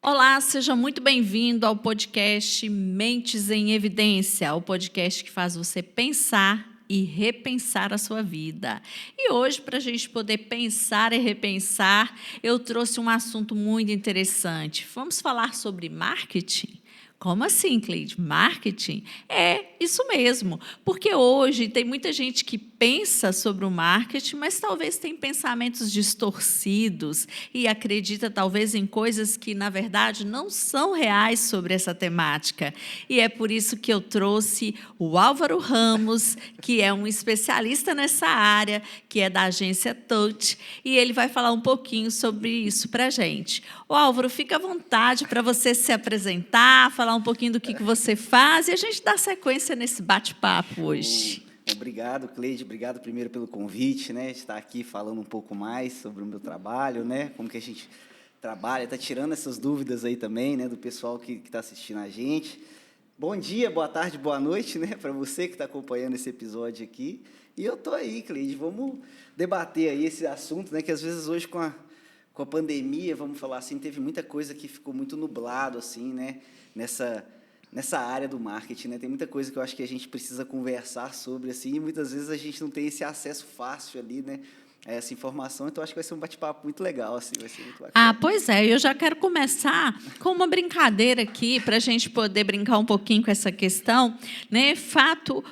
Olá, seja muito bem-vindo ao podcast Mentes em Evidência, o podcast que faz você pensar e repensar a sua vida. E hoje, para a gente poder pensar e repensar, eu trouxe um assunto muito interessante. Vamos falar sobre marketing? Como assim, Cleide? Marketing? É isso mesmo, porque hoje tem muita gente que pensa sobre o marketing, mas talvez tem pensamentos distorcidos e acredita talvez em coisas que, na verdade, não são reais sobre essa temática. E é por isso que eu trouxe o Álvaro Ramos, que é um especialista nessa área, que é da agência Touch, e ele vai falar um pouquinho sobre isso para a gente. Ô, Álvaro, fica à vontade para você se apresentar, falar um pouquinho do que você faz e a gente dá sequência nesse bate-papo hoje. Obrigado, Cleide. Obrigado primeiro pelo convite, né? Estar aqui falando um pouco mais sobre o meu trabalho, né? Como que a gente trabalha, está tirando essas dúvidas aí também, né? Do pessoal que está assistindo a gente. Bom dia, boa tarde, boa noite, né? Para você que está acompanhando esse episódio aqui. E eu estou aí, Cleide. Vamos debater aí esse assunto, né? Que às vezes hoje com a pandemia, vamos falar assim, teve muita coisa que ficou muito nublado, assim, né? Nessa área do marketing, né? Tem muita coisa que eu acho que a gente precisa conversar sobre, assim, e muitas vezes a gente não tem esse acesso fácil ali, né? A essa informação, então acho que vai ser um bate-papo muito legal, assim, vai ser muito bacana. Pois é, eu já quero começar com uma brincadeira aqui, para a gente poder brincar um pouquinho com essa questão, né? Fato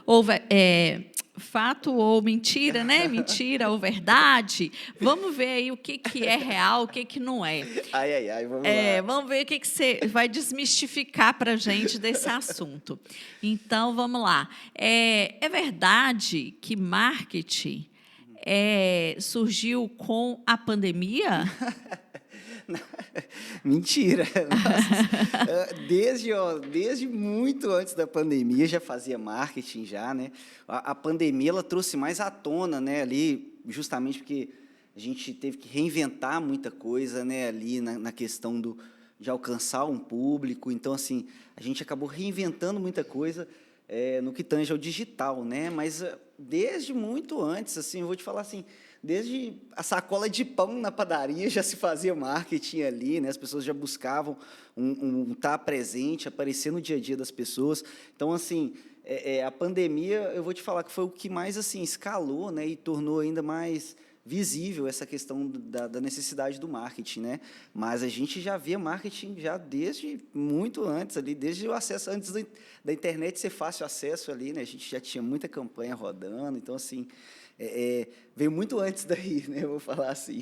ou mentira, né? Mentira ou verdade. Vamos ver aí o que é real, o que não é. Ai, vamos lá. Vamos ver o que você vai desmistificar para a gente desse assunto. Então, vamos lá. É verdade que marketing surgiu com a pandemia? Mentira. Nossa, desde muito antes da pandemia já fazia marketing já, né? A pandemia ela trouxe mais à tona, né? Ali justamente porque a gente teve que reinventar muita coisa, né? Ali na questão de alcançar um público. Então assim a gente acabou reinventando muita coisa no que tange ao digital, né? Mas desde muito antes, assim, eu vou te falar assim. Desde a sacola de pão na padaria já se fazia marketing ali, né? As pessoas já buscavam estar presente, aparecer no dia a dia das pessoas. Então, assim, a pandemia, eu vou te falar que foi o que mais assim escalou, né? E tornou ainda mais visível essa questão da necessidade do marketing, né? Mas a gente já via marketing já desde muito antes ali, desde o acesso, antes da internet ser fácil acesso ali, né? A gente já tinha muita campanha rodando, então, assim, veio muito antes daí, né? Eu vou falar assim.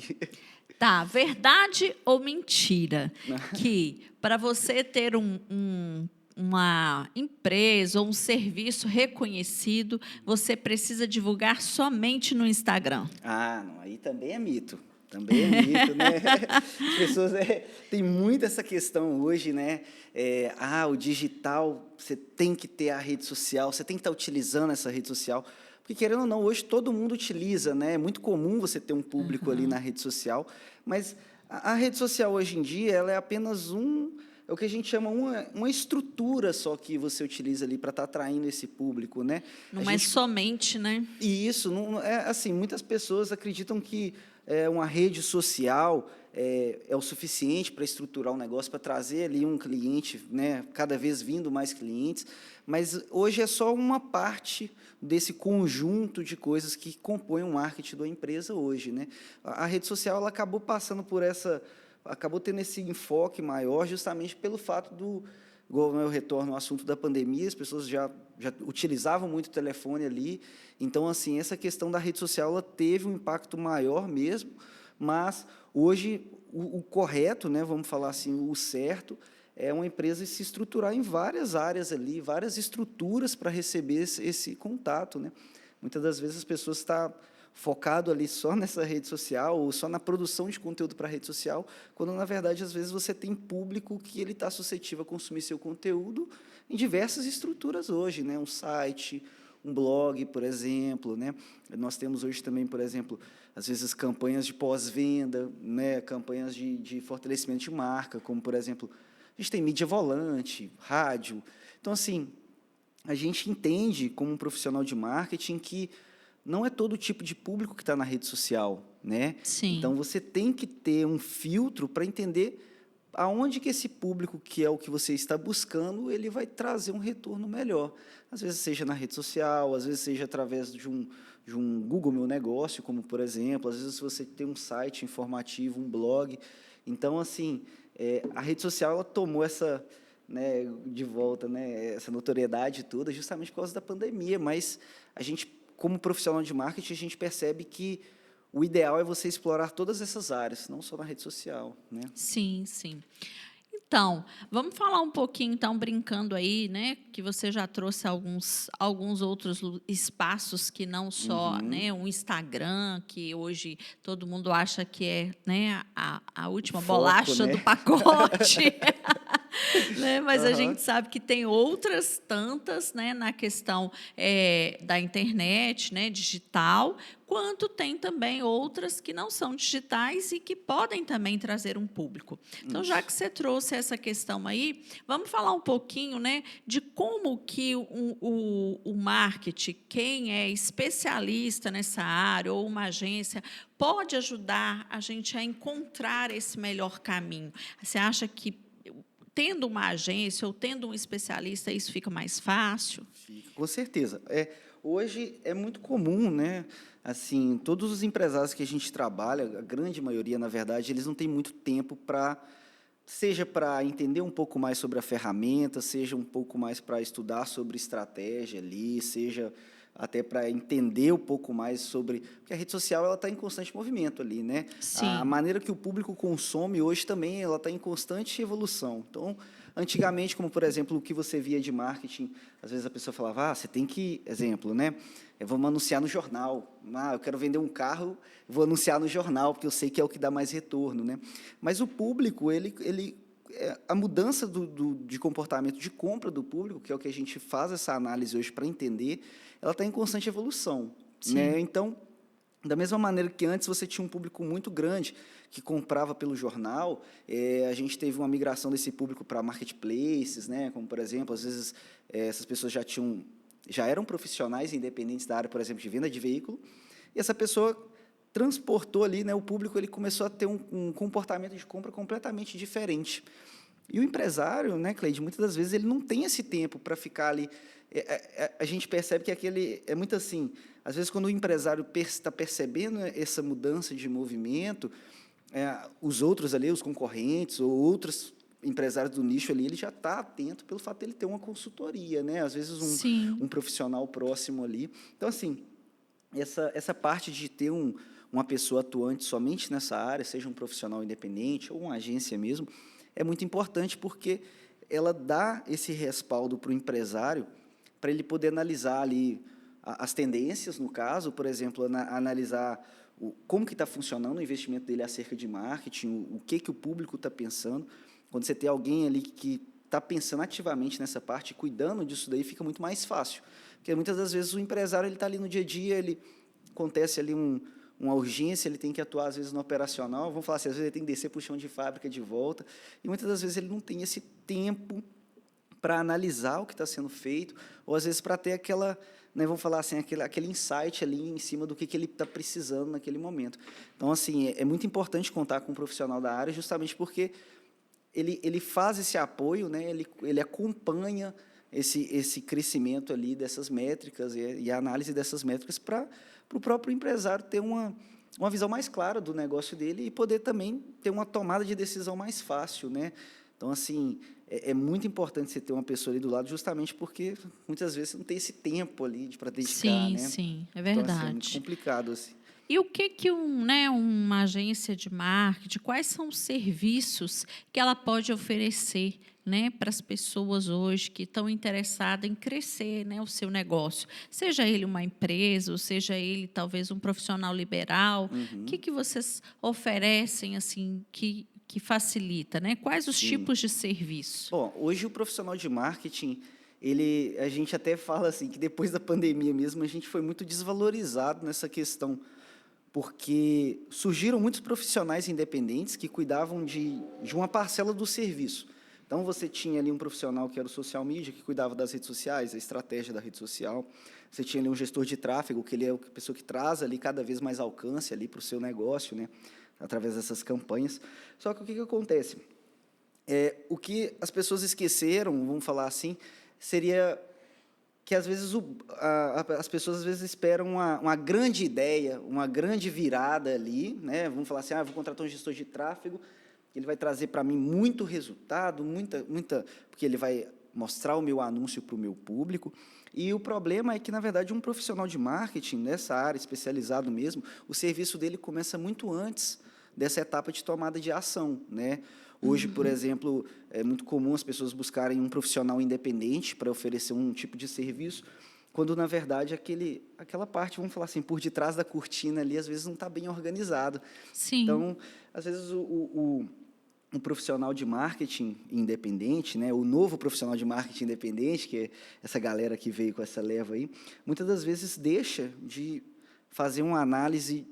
Tá, verdade ou mentira? Que para você ter uma empresa ou um serviço reconhecido, você precisa divulgar somente no Instagram. Não, aí também é mito. Também é mito, né? As pessoas têm muito essa questão hoje, né? O digital, você tem que ter a rede social, você tem que estar utilizando essa rede social. Porque, querendo ou não, hoje todo mundo utiliza, né? É muito comum você ter um público ali na rede social, mas a rede social, hoje em dia, ela é apenas é o que a gente chama uma estrutura só que você utiliza ali para estar atraindo esse público, né? Não é somente, né? E isso, não, assim, muitas pessoas acreditam que uma rede social é o suficiente para estruturar um negócio, para trazer ali um cliente, né, cada vez vindo mais clientes, mas hoje é só uma parte desse conjunto de coisas que compõem o marketing da empresa hoje, né? A rede social ela acabou passando por acabou tendo esse enfoque maior justamente pelo fato igual eu retorno ao assunto da pandemia, as pessoas já utilizavam muito o telefone ali, então, assim, essa questão da rede social ela teve um impacto maior mesmo, mas hoje o correto, né, vamos falar assim, o certo, é uma empresa se estruturar em várias áreas ali, várias estruturas para receber esse contato, né? Muitas das vezes as pessoas estão focado ali só nessa rede social ou só na produção de conteúdo para a rede social, quando, na verdade, às vezes você tem público que ele está suscetível a consumir seu conteúdo em diversas estruturas hoje, né? Um site, um blog, por exemplo, né? Nós temos hoje também, por exemplo, às vezes campanhas de pós-venda, né? Campanhas de fortalecimento de marca, como, por exemplo, a gente tem mídia volante, rádio. Então, assim, a gente entende, como um profissional de marketing, que não é todo tipo de público que está na rede social, né? Sim. Então, você tem que ter um filtro para entender aonde que esse público, que é o que você está buscando, ele vai trazer um retorno melhor. Às vezes seja na rede social, às vezes seja através de um Google Meu Negócio, como por exemplo, às vezes você tem um site informativo, um blog. Então, assim, a rede social ela tomou essa, né, de volta, né, essa notoriedade toda justamente por causa da pandemia, mas a gente, como profissional de marketing, a gente percebe que o ideal é você explorar todas essas áreas, não só na rede social, né? Sim, sim. Então, vamos falar um pouquinho, então, brincando aí, né, que você já trouxe alguns outros espaços que não só, Uhum. né, o Instagram, que hoje todo mundo acha que é, né, a O última foco, bolacha do né? pacote. Né? Mas a Aham. gente sabe que tem outras tantas, né, na questão da internet, né, digital, quanto tem também outras que não são digitais e que podem também trazer um público. Então, já Isso. que você trouxe essa questão aí, vamos falar um pouquinho, né, de como que o marketing, quem é especialista nessa área ou uma agência, pode ajudar a gente a encontrar esse melhor caminho. Você acha que tendo uma agência ou tendo um especialista, isso fica mais fácil? Fica, com certeza. Hoje é muito comum, né? Assim, todos os empresários que a gente trabalha, a grande maioria, na verdade, eles não têm muito tempo para, seja para entender um pouco mais sobre a ferramenta, seja um pouco mais para estudar sobre estratégia ali, seja até para entender um pouco mais sobre, porque a rede social ela está em constante movimento ali, né? A Sim, maneira que o público consome hoje também ela está em constante evolução. Então, antigamente, como por exemplo o que você via de marketing, às vezes a pessoa falava, você tem que, exemplo, né? Vamos anunciar no jornal. Eu quero vender um carro, vou anunciar no jornal porque eu sei que é o que dá mais retorno, né? Mas o público, a mudança de comportamento de compra do público, que é o que a gente faz essa análise hoje para entender, ela está em constante evolução, né? sim, Então, da mesma maneira que antes você tinha um público muito grande que comprava pelo jornal, a gente teve uma migração desse público para marketplaces, né? Como por exemplo, às vezes essas pessoas já eram profissionais independentes da área, por exemplo, de venda de veículo, e essa pessoa transportou ali, né? O público ele começou a ter um comportamento de compra completamente diferente. E o empresário, né, Cleide, muitas das vezes ele não tem esse tempo para ficar ali. A gente percebe que aquele é muito assim. Às vezes, quando o empresário está percebendo essa mudança de movimento, os outros ali, os concorrentes ou outros empresários do nicho ali, ele já está atento pelo fato de ele ter uma consultoria, né? Às vezes sim. um profissional próximo ali. Então, assim, essa parte de ter uma pessoa atuante somente nessa área, seja um profissional independente ou uma agência mesmo, é muito importante porque ela dá esse respaldo para o empresário para ele poder analisar ali as tendências, no caso, por exemplo, analisar como que está funcionando o investimento dele acerca de marketing, o que o público está pensando. Quando você tem alguém ali que está pensando ativamente nessa parte, cuidando disso daí, fica muito mais fácil. Porque muitas das vezes o empresário ele está ali no dia a dia, ele acontece ali uma urgência, ele tem que atuar às vezes no operacional, vamos falar assim, às vezes ele tem que descer para o chão de fábrica de volta, e muitas das vezes ele não tem esse tempo para analisar o que está sendo feito, ou às vezes para ter aquela, né, vamos falar assim, aquele insight ali em cima do que ele está precisando naquele momento. Então, assim, é muito importante contar com um profissional da área, justamente porque ele faz esse apoio, né, ele acompanha esse crescimento ali dessas métricas e a análise dessas métricas para o próprio empresário ter uma visão mais clara do negócio dele e poder também ter uma tomada de decisão mais fácil, né? Então, assim, é muito importante você ter uma pessoa ali do lado, justamente porque muitas vezes você não tem esse tempo ali para dedicar, Sim, né? sim, é Então, assim, é muito verdade. complicado, assim. E o que que né, uma agência de marketing, quais são os serviços que ela pode oferecer, né, para as pessoas hoje que estão interessadas em crescer, né, o seu negócio? Seja ele uma empresa, ou seja ele talvez um profissional liberal, o que Uhum, que vocês oferecem assim que facilita, né? Quais os sim. tipos de serviço? Bom, hoje o profissional de marketing, a gente até fala assim que depois da pandemia mesmo a gente foi muito desvalorizado nessa questão, porque surgiram muitos profissionais independentes que cuidavam de uma parcela do serviço. Então você tinha ali um profissional que era o social media, que cuidava das redes sociais, a estratégia da rede social. Você tinha ali um gestor de tráfego, que ele é a pessoa que traz ali cada vez mais alcance ali para o seu negócio, né, através dessas campanhas. Só que o que acontece? O que as pessoas esqueceram, vamos falar assim, seria que às vezes as pessoas às vezes esperam uma grande ideia, uma grande virada ali, né? Vamos falar assim, vou contratar um gestor de tráfego, ele vai trazer para mim muito resultado, porque ele vai mostrar o meu anúncio para o meu público. E o problema é que, na verdade, um profissional de marketing, nessa área, especializado mesmo, o serviço dele começa muito antes dessa etapa de tomada de ação, né? Hoje, por exemplo, é muito comum as pessoas buscarem um profissional independente para oferecer um tipo de serviço, quando, na verdade, aquela parte, vamos falar assim, por detrás da cortina ali, às vezes não está bem organizado. Sim. Então, às vezes, um profissional de marketing independente, né, o novo profissional de marketing independente, que é essa galera que veio com essa leva aí, muitas das vezes deixa de fazer uma análise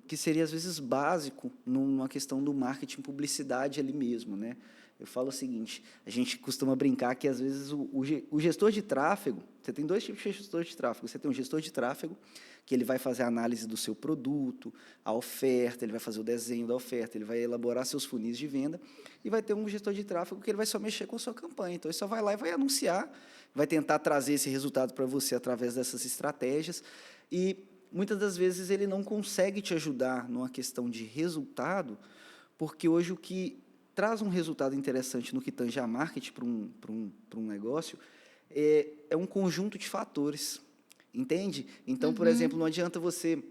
que seria, às vezes, básico numa questão do marketing publicidade ali mesmo, né? Eu falo o seguinte, a gente costuma brincar que, às vezes, o gestor de tráfego, você tem dois tipos de gestor de tráfego. Você tem um gestor de tráfego, que ele vai fazer a análise do seu produto, a oferta, ele vai fazer o desenho da oferta, ele vai elaborar seus funis de venda, e vai ter um gestor de tráfego que ele vai só mexer com a sua campanha. Então, ele só vai lá e vai anunciar, vai tentar trazer esse resultado para você através dessas estratégias, e muitas das vezes ele não consegue te ajudar numa questão de resultado, porque hoje o que traz um resultado interessante no que tange a marketing para um negócio é um conjunto de fatores, entende? Então, por exemplo, não adianta você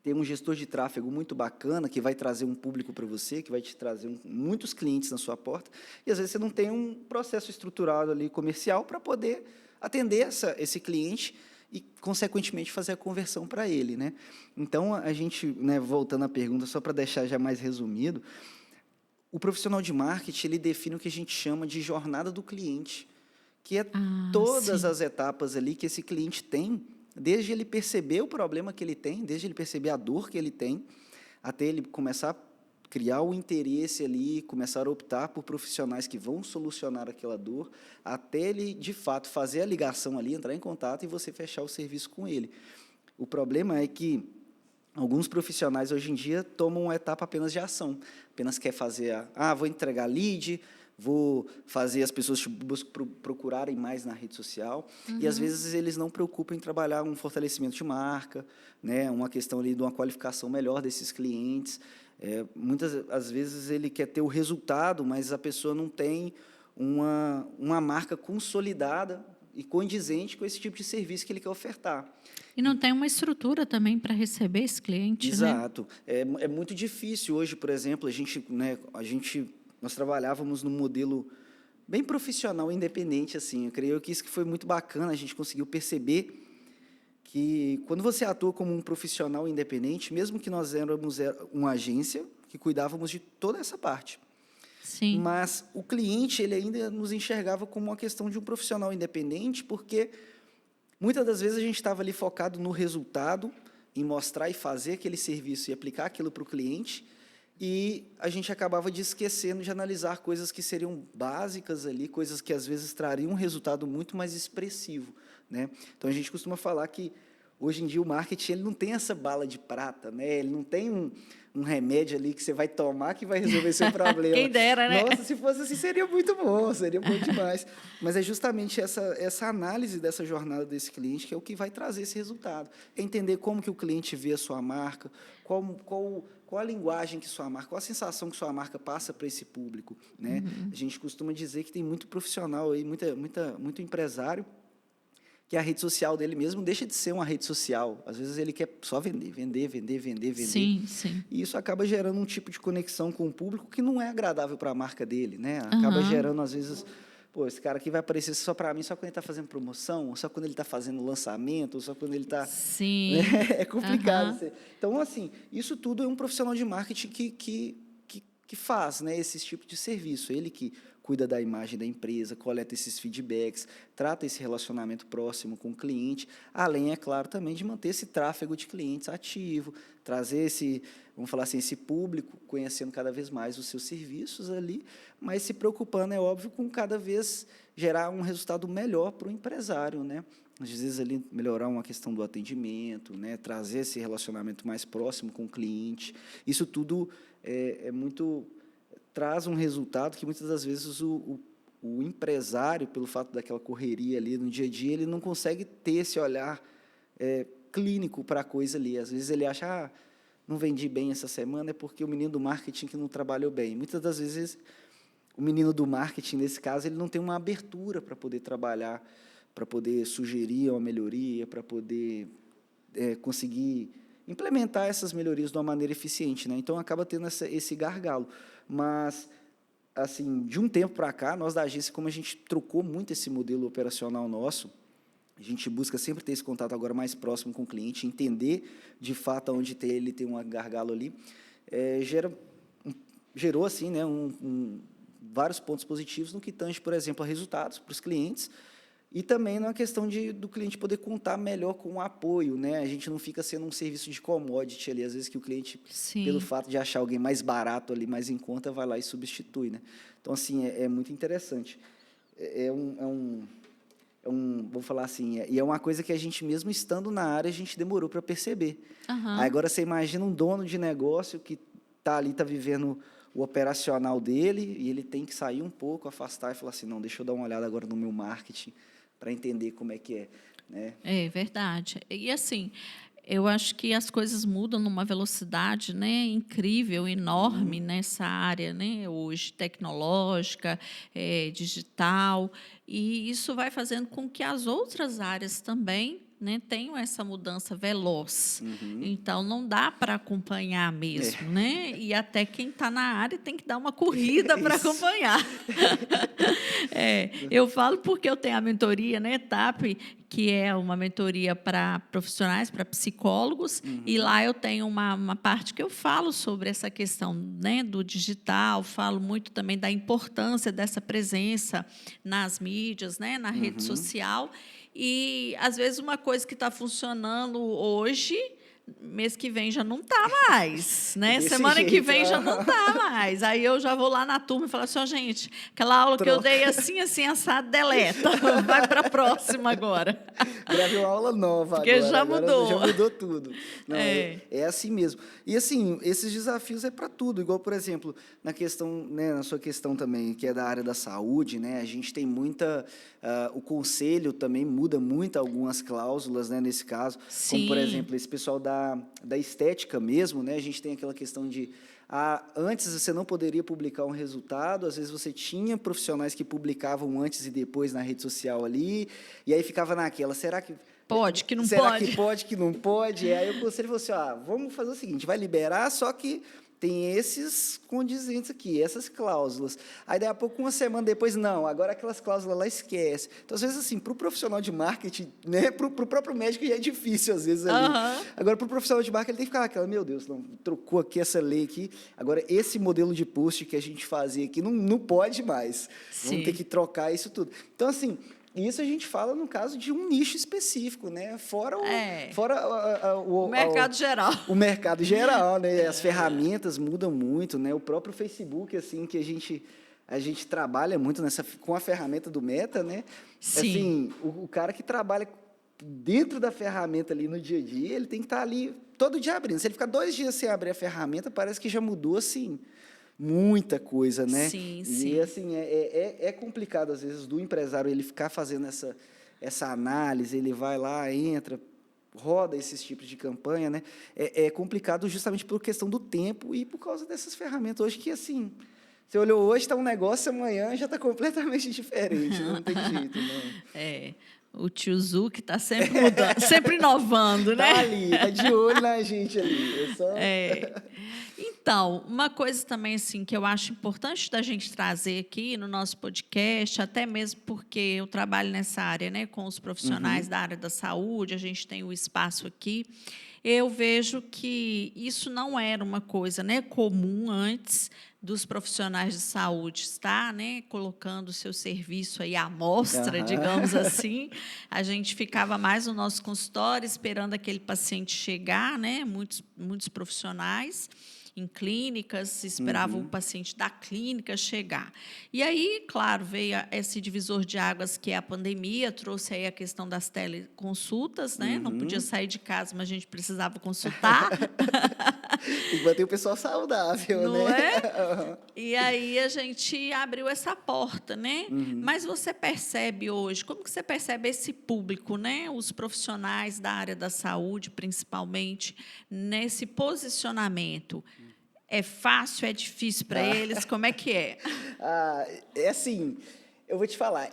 ter um gestor de tráfego muito bacana, que vai trazer um público para você, que vai te trazer muitos clientes na sua porta, e às vezes você não tem um processo estruturado ali comercial para poder atender esse cliente e, consequentemente, fazer a conversão para ele, né? Então, a gente, né, voltando à pergunta, só para deixar já mais resumido, o profissional de marketing, ele define o que a gente chama de jornada do cliente, que é todas Sim. as etapas ali que esse cliente tem, desde ele perceber o problema que ele tem, desde ele perceber a dor que ele tem, até ele começar a criar o interesse ali, começar a optar por profissionais que vão solucionar aquela dor, até ele, de fato, fazer a ligação ali, entrar em contato e você fechar o serviço com ele. O problema é que alguns profissionais, hoje em dia, tomam uma etapa apenas de ação. Apenas quer fazer vou entregar lead, vou fazer as pessoas procurarem mais na rede social, e, às vezes, eles não preocupam em trabalhar um fortalecimento de marca, né, uma questão ali de uma qualificação melhor desses clientes. Muitas, às vezes, ele quer ter o resultado, mas a pessoa não tem uma marca consolidada e condizente com esse tipo de serviço que ele quer ofertar. E não tem uma estrutura também para receber esse cliente, né? Exato. É muito difícil hoje, por exemplo, nós trabalhávamos num modelo bem profissional, independente, assim. Eu creio que isso que foi muito bacana, a gente conseguiu perceber que, quando você atua como um profissional independente, mesmo que nós éramos uma agência que cuidávamos de toda essa parte, Sim. mas o cliente, ele ainda nos enxergava como uma questão de um profissional independente, porque muitas das vezes a gente estava ali focado no resultado, em mostrar e fazer aquele serviço e aplicar aquilo para o cliente, e a gente acabava esquecendo de analisar coisas que seriam básicas ali, coisas que às vezes trariam um resultado muito mais expressivo, né? Então, a gente costuma falar que, hoje em dia, o marketing ele não tem essa bala de prata, né? Ele não tem um remédio ali que você vai tomar que vai resolver seu problema. Quem dera, né? Nossa, se fosse assim, seria bom demais. Mas é justamente essa análise dessa jornada desse cliente que é o que vai trazer esse resultado. É entender como que o cliente vê a sua marca, qual a linguagem que sua marca, qual a sensação que sua marca passa para esse público, né? A gente costuma dizer que tem muito profissional aí, muito empresário, que a rede social dele mesmo deixa de ser uma rede social. Às vezes ele quer só vender. Sim, sim. E isso acaba gerando um tipo de conexão com o público que não é agradável para a marca dele, né? Acaba gerando, às vezes, esse cara aqui vai aparecer só para mim só quando ele está fazendo promoção, ou só quando ele está fazendo lançamento, ou só quando ele está... Sim. É complicado. Então, assim, isso tudo é um profissional de marketing que faz, né, esse tipo de serviço. Ele que cuida da imagem da empresa, coleta esses feedbacks, trata esse relacionamento próximo com o cliente, além, é claro, também de manter esse tráfego de clientes ativo, trazer vamos falar assim, esse público conhecendo cada vez mais os seus serviços ali, mas se preocupando, é óbvio, com cada vez gerar um resultado melhor para o empresário, né? Às vezes, ali, melhorar uma questão do atendimento, né? Trazer esse relacionamento mais próximo com o cliente. Isso tudo traz um resultado que muitas das vezes o empresário, pelo fato daquela correria ali no dia a dia, ele não consegue ter esse olhar clínico para a coisa ali. Às vezes ele acha, não vendi bem essa semana, é porque o menino do marketing que não trabalhou bem. Muitas das vezes, o menino do marketing, nesse caso, ele não tem uma abertura para poder trabalhar, para poder sugerir uma melhoria, para poder conseguir implementar essas melhorias de uma maneira eficiente, né? Então, acaba tendo esse gargalo. Mas, assim, de um tempo para cá, nós da agência, como a gente trocou muito esse modelo operacional nosso, a gente busca sempre ter esse contato agora mais próximo com o cliente, entender, de fato, onde ele tem um gargalo ali, gerou, assim, né, vários pontos positivos no que tange, por exemplo, a resultados para os clientes, e também na questão do cliente poder contar melhor com o apoio, né? A gente não fica sendo um serviço de commodity ali, às vezes que o cliente, Sim. pelo fato de achar alguém mais barato ali, mais em conta, vai lá e substitui, né? Então, assim, é muito interessante. Vou falar assim, e é uma coisa que a gente, mesmo estando na área, a gente demorou para perceber. Uhum. Agora, você imagina um dono de negócio que está ali, está vivendo o operacional dele, e ele tem que sair um pouco, afastar e falar assim, não, deixa eu dar uma olhada agora no meu marketing, para entender como é que é, né? É verdade. E, assim, eu acho que as coisas mudam numa velocidade, né, incrível, enorme nessa área, né, hoje, tecnológica, digital, e isso vai fazendo com que as outras áreas também, né, tenham essa mudança veloz. Então, não dá para acompanhar mesmo, né? E até quem está na área tem que dar uma corrida para acompanhar. Eu falo porque eu tenho a mentoria, né, TAP, que é uma mentoria para profissionais, para psicólogos, e lá eu tenho uma parte que eu falo sobre essa questão, né, do digital, falo muito também da importância dessa presença nas mídias, né, na rede social, e, às vezes, uma coisa que está funcionando hoje, mês que vem já não está mais, né? Desse Semana jeito, que vem já não está mais. Aí eu já vou lá na turma e falo assim, gente, aquela aula que eu dei assim, assado, deleta. Vai para a próxima agora. Gravei uma aula nova porque agora. já agora mudou. Já mudou tudo. Não, é assim mesmo. E, assim, esses desafios é para tudo. Igual, por exemplo, na questão, né, na sua questão também, que é da área da saúde, né, a gente tem muita... o conselho também muda muito algumas cláusulas, né, nesse caso. Sim. Como, por exemplo, esse pessoal da estética mesmo, né, a gente tem aquela questão de... antes você não poderia publicar um resultado, às vezes você tinha profissionais que publicavam antes e depois na rede social ali, e aí ficava naquela, será que pode, que não será pode? que pode, que não pode? E aí o conselho falou assim, vamos fazer o seguinte, vai liberar, só que tem esses condizentes aqui, essas cláusulas. Aí, daí a pouco, uma semana depois, não, agora aquelas cláusulas lá esquece. Então, às vezes, assim, para o profissional de marketing, né, para o próprio médico já é difícil, às vezes, ali. Agora, para o profissional de marketing, ele tem que ficar naquela, meu Deus, não, trocou aqui essa lei aqui, agora esse modelo de post que a gente fazia aqui não pode mais. Sim. Vamos ter que trocar isso tudo. Então, assim... Isso a gente fala no caso de um nicho específico, né? Fora o mercado geral. O mercado geral, né? As ferramentas mudam muito, né? O próprio Facebook, assim, que a gente trabalha muito com a ferramenta do Meta, né? Sim. Assim, o cara que trabalha dentro da ferramenta ali no dia a dia, ele tem que estar ali todo dia abrindo. Se ele ficar 2 dias sem abrir a ferramenta, parece que já mudou, assim... muita coisa, né? Sim, e, assim, é complicado, às vezes, do empresário ele ficar fazendo essa análise, ele vai lá, entra, roda esses tipos de campanha, né? É complicado justamente por questão do tempo e por causa dessas ferramentas hoje que, assim, você olhou hoje, está um negócio, amanhã já está completamente diferente, não tem jeito, não. O tio Zu que está sempre mudando, sempre inovando, né? Está ali, está de olho na gente ali. Então, uma coisa também assim que eu acho importante da gente trazer aqui no nosso podcast, até mesmo porque eu trabalho nessa área, né, com os profissionais da área da saúde, a gente tem o espaço aqui, eu vejo que isso não era uma coisa, né, comum antes dos profissionais de saúde estar, né, colocando o seu serviço aí à mostra, digamos assim. A gente ficava mais no nosso consultório esperando aquele paciente chegar, né, muitos profissionais. em clínicas, esperava o paciente da clínica chegar. E aí, claro, veio esse divisor de águas que é a pandemia, trouxe aí a questão das teleconsultas, né? Não podia sair de casa, mas a gente precisava consultar. Tem que manter o pessoal saudável, Não né? é? E aí a gente abriu essa porta, né? Mas você percebe hoje, como que você percebe esse público, né? Os profissionais da área da saúde, principalmente, nesse posicionamento. É fácil, é difícil para eles? Como é que é? É assim, eu vou te falar,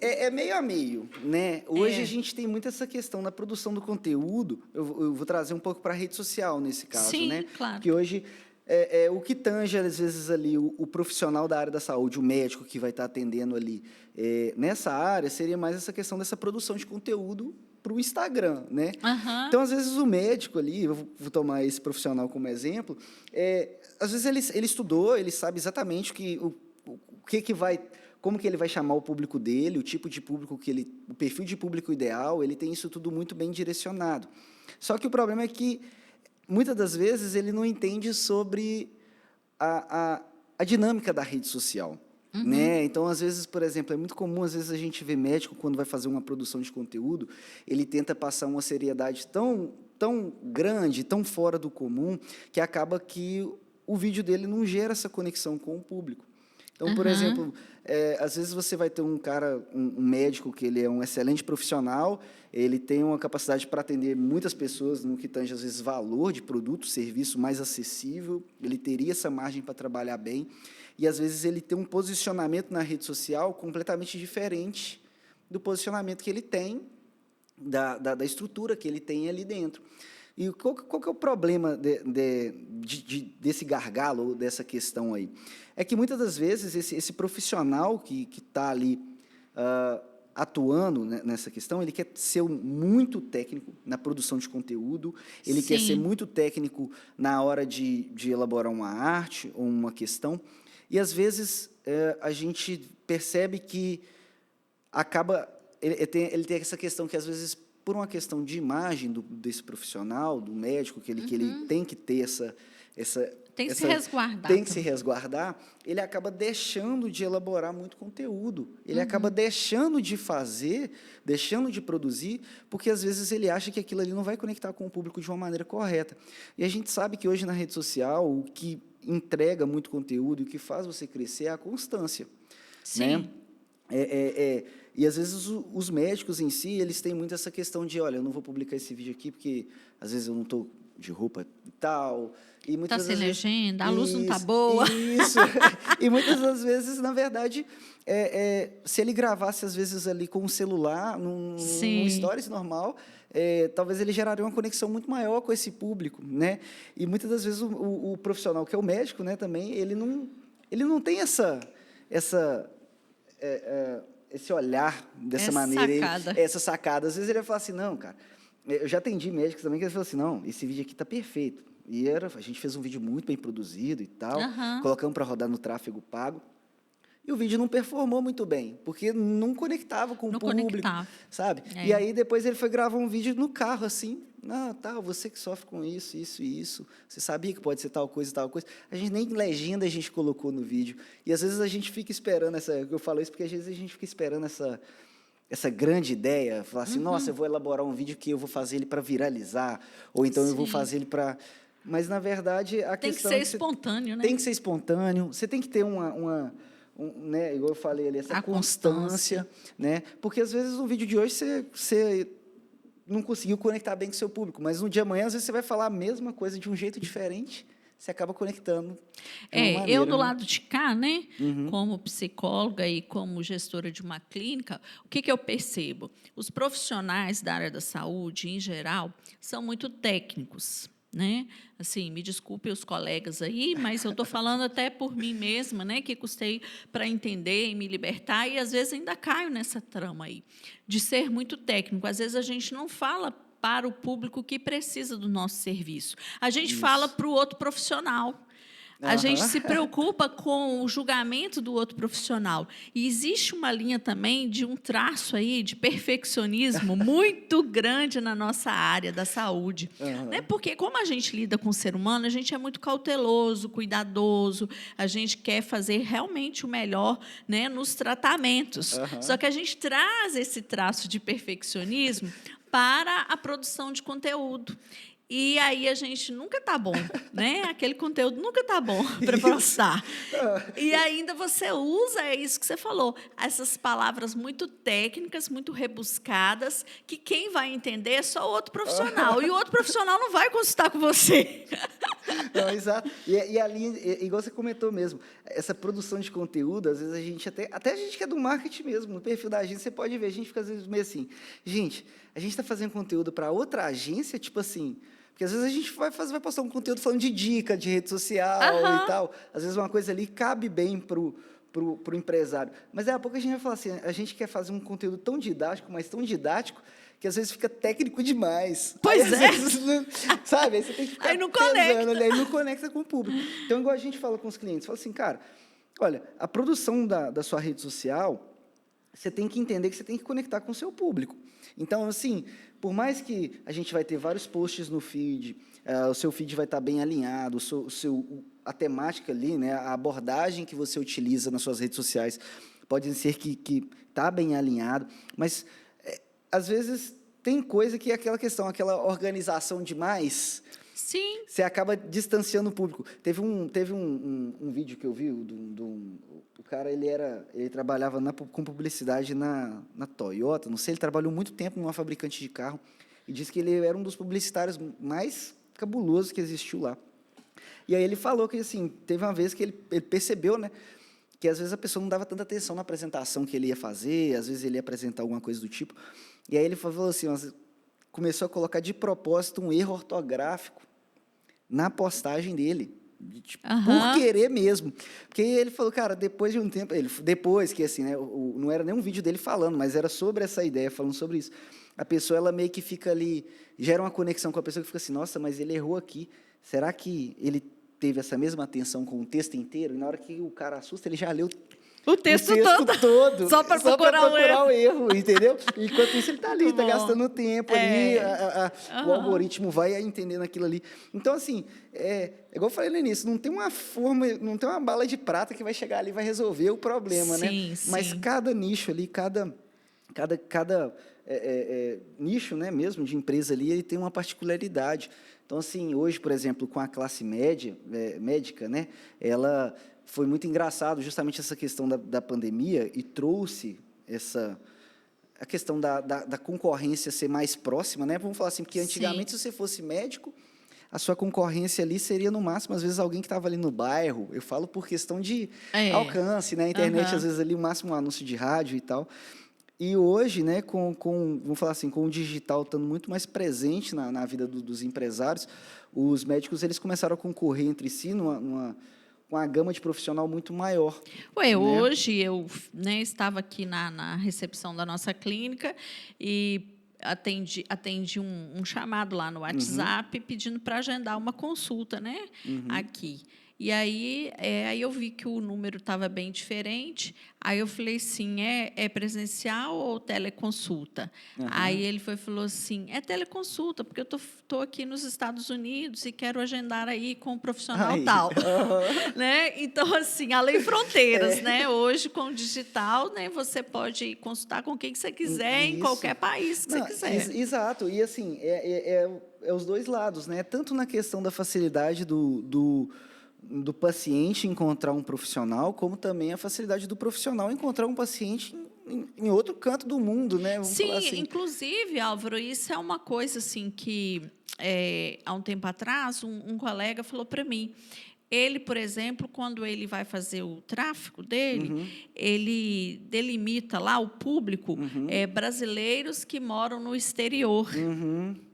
é meio a meio, né? Hoje a gente tem muito essa questão da produção do conteúdo, eu vou trazer um pouco para a rede social nesse caso, Sim, né? claro. Que hoje o que tange, às vezes, ali o profissional da área da saúde, o médico que vai estar atendendo ali nessa área, seria mais essa questão dessa produção de conteúdo para o Instagram, né? Aham. Então, às vezes, o médico ali, eu vou tomar esse profissional como exemplo, às vezes ele estudou, ele sabe exatamente o que vai, como que ele vai chamar o público dele, o tipo de público o perfil de público ideal, ele tem isso tudo muito bem direcionado. Só que o problema é que, muitas das vezes, ele não entende sobre a dinâmica da rede social. Né? Então, às vezes, por exemplo, é muito comum, às vezes, a gente vê médico, quando vai fazer uma produção de conteúdo, ele tenta passar uma seriedade tão grande, tão fora do comum, que acaba que o vídeo dele não gera essa conexão com o público. Então, por exemplo, às vezes você vai ter um médico que ele é um excelente profissional, ele tem uma capacidade para atender muitas pessoas no que tange, às vezes, valor de produto, serviço mais acessível, ele teria essa margem para trabalhar bem, e, às vezes, ele tem um posicionamento na rede social completamente diferente do posicionamento que ele tem, da estrutura que ele tem ali dentro. E qual que é o problema desse gargalo, ou dessa questão aí? É que, muitas das vezes, esse profissional que está ali atuando nessa questão, ele quer ser muito técnico na produção de conteúdo, ele quer ser muito técnico na hora de elaborar uma arte ou uma questão, e, às vezes, a gente percebe que ele tem essa questão que, às vezes, por uma questão de imagem desse profissional, do médico, que ele tem que ter tem que se resguardar. Tem que se resguardar, ele acaba deixando de elaborar muito conteúdo, ele acaba deixando de fazer, deixando de produzir, porque, às vezes, ele acha que aquilo ali não vai conectar com o público de uma maneira correta. E a gente sabe que, hoje, na rede social, o que entrega muito conteúdo e o que faz você crescer é a constância. Sim. Né? E, às vezes, os médicos em si, eles têm muito essa questão de, olha, eu não vou publicar esse vídeo aqui porque, às vezes, eu não estou de roupa e tal. Está sem legenda, a luz não está boa. Isso. E, muitas das vezes, na verdade, se ele gravasse, às vezes, ali com o celular, num stories normal, talvez ele geraria uma conexão muito maior com esse público, né? E, muitas das vezes, o profissional, que é o médico, né, também, ele não tem esse olhar dessa maneira, essa sacada. Às vezes ele vai falar assim, não, cara, eu já atendi médicos também que eles falam assim, não, esse vídeo aqui está perfeito. E a gente fez um vídeo muito bem produzido e tal, colocamos para rodar no tráfego pago, e o vídeo não performou muito bem, porque não conectava com o público, sabe? E aí, depois, ele foi gravar um vídeo no carro, assim, você que sofre com isso, isso e isso, você sabia que pode ser tal coisa e tal coisa? A gente nem legenda a gente colocou no vídeo, e, às vezes, a gente fica esperando eu falo isso porque, às vezes, a gente fica esperando essa grande ideia, falar assim, nossa, eu vou elaborar um vídeo que eu vou fazer ele para viralizar, ou então eu vou fazer ele para... Mas, na verdade, a questão... Tem que ser espontâneo, né? Tem que ser espontâneo, você tem que ter né, igual eu falei ali, essa constância, né? Porque, às vezes, no vídeo de hoje você não conseguiu conectar bem com o seu público, mas no dia de amanhã, às vezes, você vai falar a mesma coisa de um jeito diferente, você acaba conectando de uma maneira, eu do lado de cá, né, como psicóloga e como gestora de uma clínica, o que eu percebo? Os profissionais da área da saúde, em geral, são muito técnicos, né? Assim, me desculpe os colegas aí, mas eu estou falando até por mim mesma, né, que custei para entender e me libertar, e, às vezes, ainda caio nessa trama aí, de ser muito técnico. Às vezes, a gente não fala para o público que precisa do nosso serviço. A gente fala para o outro profissional. A gente se preocupa com o julgamento do outro profissional. E existe uma linha também de um traço aí de perfeccionismo muito grande na nossa área da saúde. Né? Porque como a gente lida com o ser humano, a gente é muito cauteloso, cuidadoso, a gente quer fazer realmente o melhor, né, nos tratamentos. Só que a gente traz esse traço de perfeccionismo para a produção de conteúdo. E aí a gente nunca está bom, né? Aquele conteúdo nunca está bom para postar. E ainda você usa, é isso que você falou, essas palavras muito técnicas, muito rebuscadas, que quem vai entender é só o outro profissional. E o outro profissional não vai consultar com você. Não, exato. E ali, igual você comentou mesmo, essa produção de conteúdo, às vezes a gente até a gente que é do marketing mesmo, no perfil da agência, você pode ver, a gente fica às vezes meio assim, gente, a gente está fazendo conteúdo para outra agência, tipo assim, porque às vezes a gente vai postar um conteúdo falando de dica de rede social e tal, às vezes uma coisa ali cabe bem pro empresário, mas daqui a pouco a gente vai falar assim, a gente quer fazer um conteúdo tão didático, mas tão didático, que às vezes fica técnico demais. Pois aí, é. Vezes, sabe? Aí você tem que ficar aí não conecta. ali, aí não conecta com o público. Então, igual a gente fala com os clientes, fala assim, cara, olha, a produção da sua rede social, você tem que entender que você tem que conectar com o seu público. Então, assim, por mais que a gente vai ter vários posts no feed, o seu feed vai estar bem alinhado, a temática ali, né, a abordagem que você utiliza nas suas redes sociais pode ser que está bem alinhado, mas às vezes tem coisa que é aquela questão, aquela organização demais. Sim. Você acaba distanciando o público. Teve um vídeo que eu vi, o cara, ele trabalhava com publicidade na Toyota, não sei, ele trabalhou muito tempo numa fabricante de carro, e disse que ele era um dos publicitários mais cabulosos que existiu lá. E aí ele falou que, assim, teve uma vez que ele percebeu, né, que às vezes a pessoa não dava tanta atenção na apresentação que ele ia fazer, às vezes ele ia apresentar alguma coisa do tipo, e aí ele falou assim, começou a colocar de propósito um erro ortográfico na postagem dele, tipo, por querer mesmo. Porque ele falou, cara, depois de um tempo, depois que assim, né, não era nem um vídeo dele falando, mas era sobre essa ideia, falando sobre isso. A pessoa, ela meio que fica ali, gera uma conexão com a pessoa que fica assim, nossa, mas ele errou aqui. Será que ele teve essa mesma atenção com o texto inteiro? E na hora que o cara assusta, ele já leu o texto todo. Só para procurar o erro, entendeu? Enquanto isso, ele está ali, está gastando tempo ali, o algoritmo vai entendendo aquilo ali. Então, assim, igual eu falei no início, não tem uma forma, não tem uma bala de prata que vai chegar ali e vai resolver o problema, né? Mas cada nicho ali, cada nicho, né, mesmo de empresa ali, ele tem uma particularidade. Então, assim, hoje, por exemplo, com a classe médica, né, ela foi muito engraçado justamente essa questão da pandemia e trouxe a questão da concorrência ser mais próxima, né? Vamos falar assim, porque antigamente, se você fosse médico, a sua concorrência ali seria, no máximo, às vezes, alguém que estava ali no bairro. Eu falo por questão de alcance, né? A internet, às vezes, ali, o máximo um anúncio de rádio e tal. E hoje, né, vamos falar assim, com o digital estando muito mais presente na vida dos empresários, os médicos eles começaram a concorrer entre si com uma gama de profissional muito maior. Né? Hoje eu, né, estava aqui na recepção da nossa clínica e atendi um chamado lá no WhatsApp pedindo para agendar uma consulta, né, aqui. E aí eu vi que o número estava bem diferente. Aí eu falei assim, é presencial ou teleconsulta? Aí ele falou assim, é teleconsulta, porque eu estou aqui nos Estados Unidos e quero agendar aí com um profissional tal. Né? Então, assim, além fronteiras, né? Hoje, com o digital, né, você pode consultar com quem você quiser, em qualquer país que você quiser. Exato. E, assim, é os dois lados, né? Tanto na questão da facilidade do paciente encontrar um profissional, como também a facilidade do profissional encontrar um paciente em outro canto do mundo, né? Vamos falar assim. Inclusive, Álvaro, isso é uma coisa assim que, há um tempo atrás, um colega falou para mim. Ele, por exemplo, quando ele vai fazer o tráfego dele, ele delimita lá o público brasileiros que moram no exterior.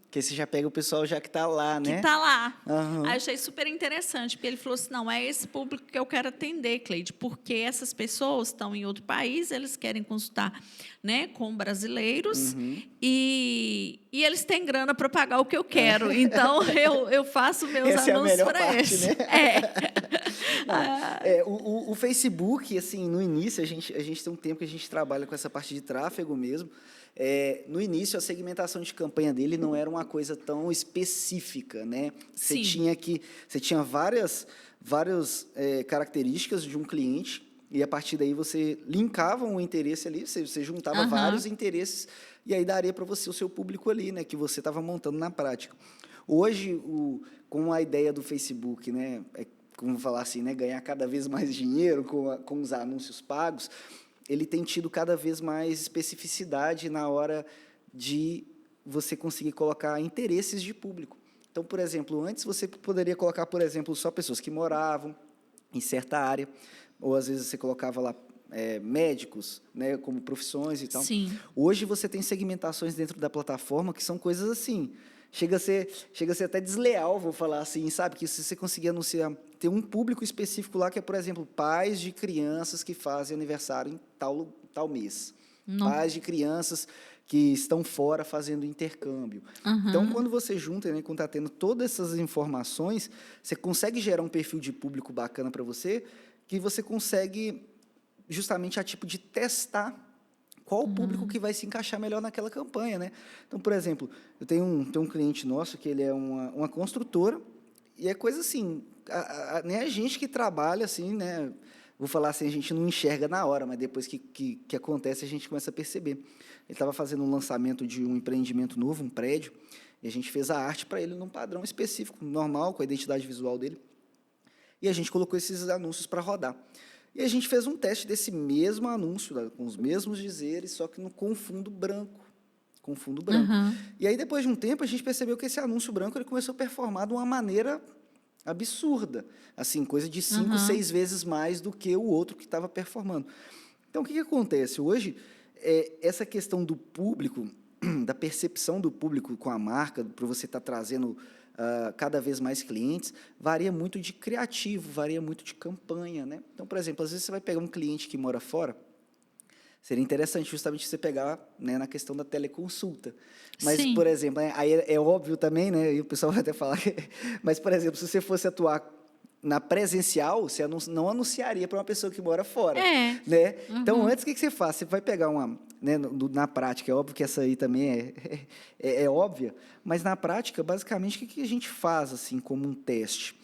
Porque você já pega o pessoal já que está lá, né? Que está lá. Aí achei super interessante, porque ele falou assim, não, é esse público que eu quero atender, Cleide, porque essas pessoas estão em outro país, eles querem consultar, né, com brasileiros e eles têm grana para pagar o que eu quero. Então, eu faço meus Essa anúncios é a melhor para parte, esse. Né? Não, o Facebook, assim, no início, a gente tem um tempo que a gente trabalha com essa parte de tráfego mesmo. No início, a segmentação de campanha dele não era uma coisa tão específica, né? Sim. Você tinha várias características de um cliente e, a partir daí, você linkava um interesse ali, você juntava vários interesses e aí daria para você o seu público ali, né? Que você estava montando na prática. Hoje, com a ideia do Facebook, né? Como falar assim, né? Ganhar cada vez mais dinheiro com os anúncios pagos, ele tem tido cada vez mais especificidade na hora de você conseguir colocar interesses de público. Então, por exemplo, antes você poderia colocar, por exemplo, só pessoas que moravam em certa área, ou às vezes você colocava lá médicos, né, como profissões e tal. Sim. Hoje você tem segmentações dentro da plataforma que são coisas assim, chega a ser até desleal, vou falar assim, sabe? Que se você conseguir anunciar, ter um público específico lá que é, por exemplo, pais de crianças que fazem aniversário em tal mês. Não. Pais de crianças que estão fora fazendo intercâmbio. Então, quando você junta, né, quando está tendo todas essas informações, você consegue gerar um perfil de público bacana para você, que você consegue justamente a tipo de testar qual o público que vai se encaixar melhor naquela campanha, né? Então, por exemplo, eu tenho um cliente nosso que ele é uma construtora e é coisa assim, nem a gente que trabalha assim, né? Vou falar assim, a gente não enxerga na hora, mas depois que acontece a gente começa a perceber. Ele estava fazendo um lançamento de um empreendimento novo, um prédio, e a gente fez a arte para ele num padrão específico, normal, com a identidade visual dele. E a gente colocou esses anúncios para rodar. E a gente fez um teste desse mesmo anúncio, com os mesmos dizeres, só que com fundo branco. Com fundo branco. E aí, depois de um tempo, a gente percebeu que esse anúncio branco ele começou a performar de uma maneira absurda. Assim, coisa de 5, 6 vezes mais do que o outro que estava performando. Então, o que acontece? Hoje, essa questão do público, da percepção do público com a marca, para você estar trazendo cada vez mais clientes, varia muito de criativo, varia muito de campanha, né? Então, por exemplo, às vezes você vai pegar um cliente que mora fora, seria interessante justamente você pegar, né, na questão da teleconsulta. Mas, Sim. por exemplo, aí é óbvio também, né, e o pessoal vai até falar, mas, por exemplo, se você fosse atuar na presencial, você não anunciaria para uma pessoa que mora fora, né? Então, antes, o que você faz? Você vai pegar né, na prática, é óbvio que essa aí também é óbvia, mas na prática, basicamente, o que a gente faz assim como um teste?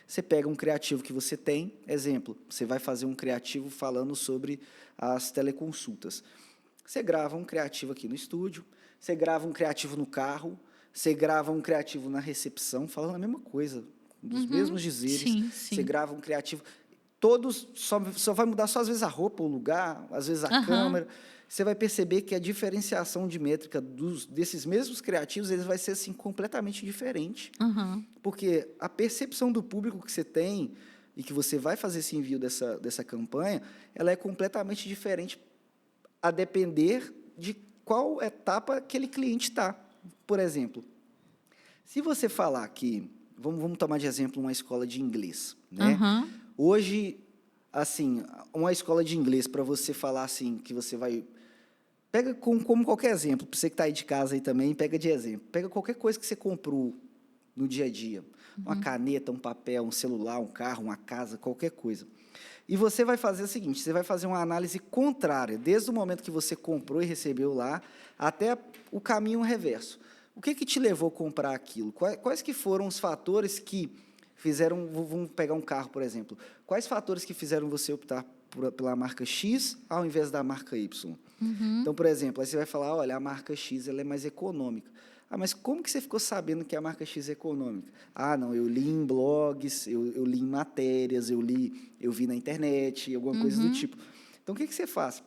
Você pega um criativo que você tem, exemplo, você vai fazer um criativo falando sobre as teleconsultas. Você grava um criativo aqui no estúdio, você grava um criativo no carro, você grava um criativo na recepção, falando a mesma coisa, dos mesmos dizeres. Sim. Você grava um criativo, todos só vai mudar só às vezes a roupa, o lugar, às vezes a câmera. Você vai perceber que a diferenciação de métrica desses mesmos criativos eles vai ser assim completamente diferente, porque a percepção do público que você tem e que você vai fazer esse envio dessa campanha, ela é completamente diferente a depender de qual etapa aquele cliente está. Por exemplo, se você falar que vamos tomar de exemplo uma escola de inglês, né? Hoje, assim, uma escola de inglês, para você falar assim, que você vai... Pega como qualquer exemplo, para você que está aí de casa aí também, pega de exemplo. Pega qualquer coisa que você comprou no dia a dia. Uma caneta, um papel, um celular, um carro, uma casa, qualquer coisa. E você vai fazer o seguinte, você vai fazer uma análise contrária, desde o momento que você comprou e recebeu lá, até o caminho reverso. O que te levou a comprar aquilo? Quais que foram os fatores que fizeram... Vamos pegar um carro, por exemplo. Quais fatores que fizeram você optar pela marca X ao invés da marca Y? Então, por exemplo, aí você vai falar, olha, a marca X ela é mais econômica. Ah, mas como que você ficou sabendo que a marca X é econômica? Ah, não, eu li em blogs, eu li em matérias, eu vi na internet, alguma coisa do tipo. Então, o que você faz?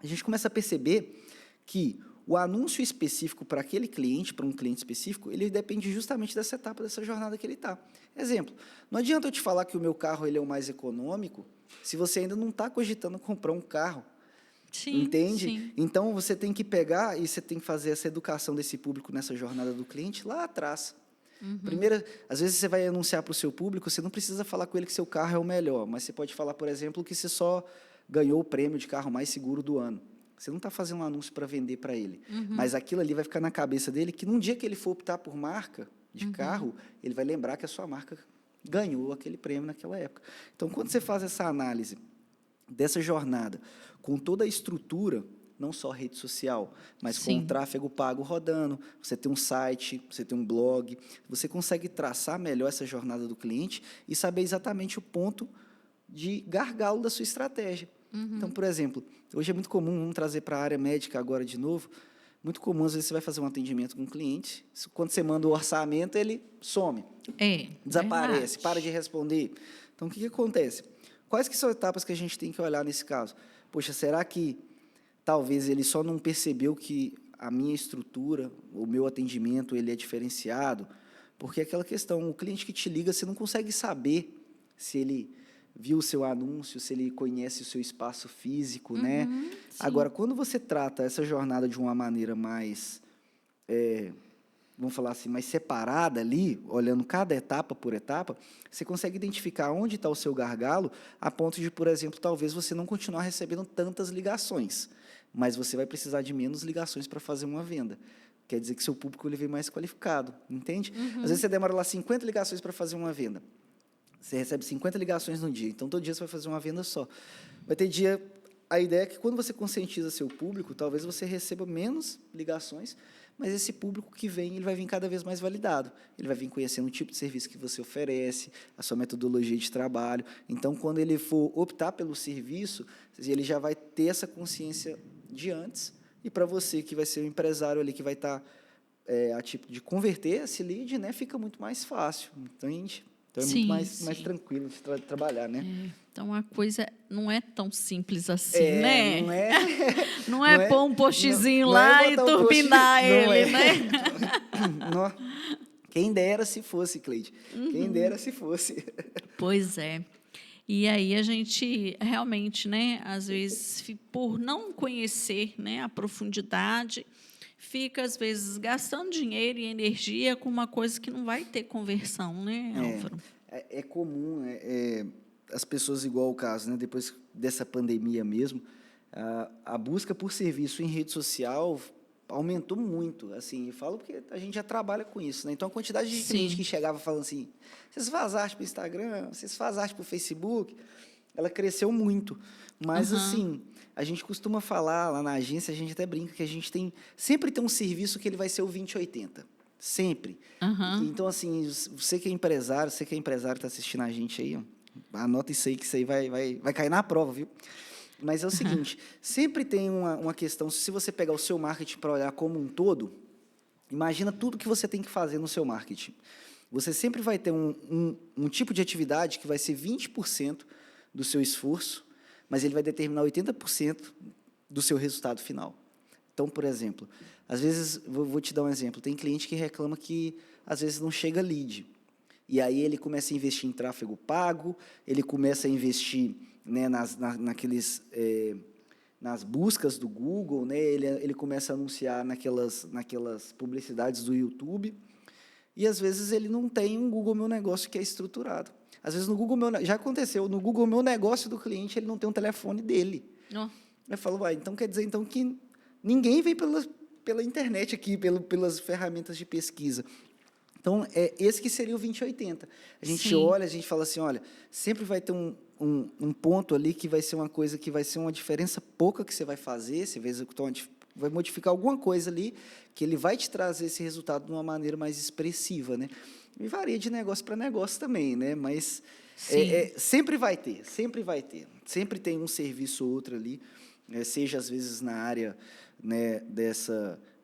A gente começa a perceber que o anúncio específico para aquele cliente, para um cliente específico, ele depende justamente dessa etapa, dessa jornada que ele está. Exemplo, não adianta eu te falar que o meu carro ele é o mais econômico se você ainda não está cogitando comprar um carro. Sim, entende? Sim. Então, você tem que pegar e você tem que fazer essa educação desse público nessa jornada do cliente lá atrás. Primeiro, às vezes você vai anunciar para o seu público, você não precisa falar com ele que seu carro é o melhor, mas você pode falar, por exemplo, que você só ganhou o prêmio de carro mais seguro do ano. Você não está fazendo um anúncio para vender para ele, mas aquilo ali vai ficar na cabeça dele que num dia que ele for optar por marca de carro, ele vai lembrar que a sua marca ganhou aquele prêmio naquela época. Então, quando você faz essa análise dessa jornada, com toda a estrutura, não só rede social, mas com o tráfego pago rodando, você tem um site, você tem um blog, você consegue traçar melhor essa jornada do cliente e saber exatamente o ponto de gargalo da sua estratégia. Então, por exemplo, hoje é muito comum, vamos trazer para a área médica agora de novo, muito comum, às vezes você vai fazer um atendimento com um cliente, quando você manda o orçamento, ele some, desaparece, para de responder. Então, o que acontece? Quais que são etapas que a gente tem que olhar nesse caso? Poxa, será que talvez ele só não percebeu que a minha estrutura, o meu atendimento, ele é diferenciado? Porque aquela questão, o cliente que te liga, você não consegue saber se ele viu o seu anúncio, se ele conhece o seu espaço físico, né? Agora, quando você trata essa jornada de uma maneira mais, vamos falar assim, mais separada ali, olhando cada etapa por etapa, você consegue identificar onde está o seu gargalo, a ponto de, por exemplo, talvez você não continuar recebendo tantas ligações, mas você vai precisar de menos ligações para fazer uma venda. Quer dizer que seu público ele vem mais qualificado, entende? Às vezes você demora lá 50 ligações para fazer uma venda. Você recebe 50 ligações no dia, então todo dia você vai fazer uma venda só. Vai ter dia... A ideia é que quando você conscientiza seu público, talvez você receba menos ligações, mas esse público que vem, ele vai vir cada vez mais validado. Ele vai vir conhecendo o tipo de serviço que você oferece, a sua metodologia de trabalho. Então, quando ele for optar pelo serviço, ele já vai ter essa consciência de antes. E para você, que vai ser o empresário ali, que vai estar a tipo de converter esse lead, né, fica muito mais fácil, entende? Então, é muito mais tranquilo de trabalhar, né? Então, a coisa não é tão simples assim, né? Não é... Não é pôr um postzinho lá e turbinar ele, né? Não. Quem dera se fosse, Cleide. Quem dera se fosse. Pois é. E aí a gente realmente, né, às vezes, por não conhecer, né, a profundidade, fica, às vezes, gastando dinheiro e energia com uma coisa que não vai ter conversão, né, Álvaro? É comum, as pessoas, igual o caso, né, depois dessa pandemia mesmo, a busca por serviço em rede social aumentou muito. Assim, eu falo porque a gente já trabalha com isso, né? Então, a quantidade de cliente que chegava falando assim, vocês fazem arte para o Instagram, vocês fazem arte para o Facebook, ela cresceu muito. Mas, assim, a gente costuma falar lá na agência, a gente até brinca que a gente sempre tem um serviço que ele vai ser o 20/80. Sempre. Então, assim, você que é empresário está assistindo a gente aí, ó, anota isso aí, que isso aí vai cair na prova, viu? Mas é o seguinte, sempre tem uma questão, se você pegar o seu marketing para olhar como um todo, imagina tudo que você tem que fazer no seu marketing. Você sempre vai ter um tipo de atividade que vai ser 20% do seu esforço, mas ele vai determinar 80% do seu resultado final. Então, por exemplo, às vezes, vou te dar um exemplo, tem cliente que reclama que, às vezes, não chega lead. E aí ele começa a investir em tráfego pago, ele começa a investir, né, nas buscas do Google, né, ele começa a anunciar naquelas publicidades do YouTube, e, às vezes, ele não tem um Google Meu Negócio que é estruturado. Às vezes, já aconteceu, no Google Meu Negócio do cliente, ele não tem um telefone dele. Eu falo, então quer dizer então, que ninguém vem pela internet aqui, pelas ferramentas de pesquisa. Então, esse que seria o 20/80. A gente olha, a gente fala assim, olha, sempre vai ter um ponto ali que vai ser uma coisa que vai ser uma diferença pouca que você vai fazer, você vai modificar alguma coisa ali, que ele vai te trazer esse resultado de uma maneira mais expressiva, né? E varia de negócio para negócio também, né? Mas sempre vai ter. Sempre tem um serviço ou outro ali, seja, às vezes, na área, né,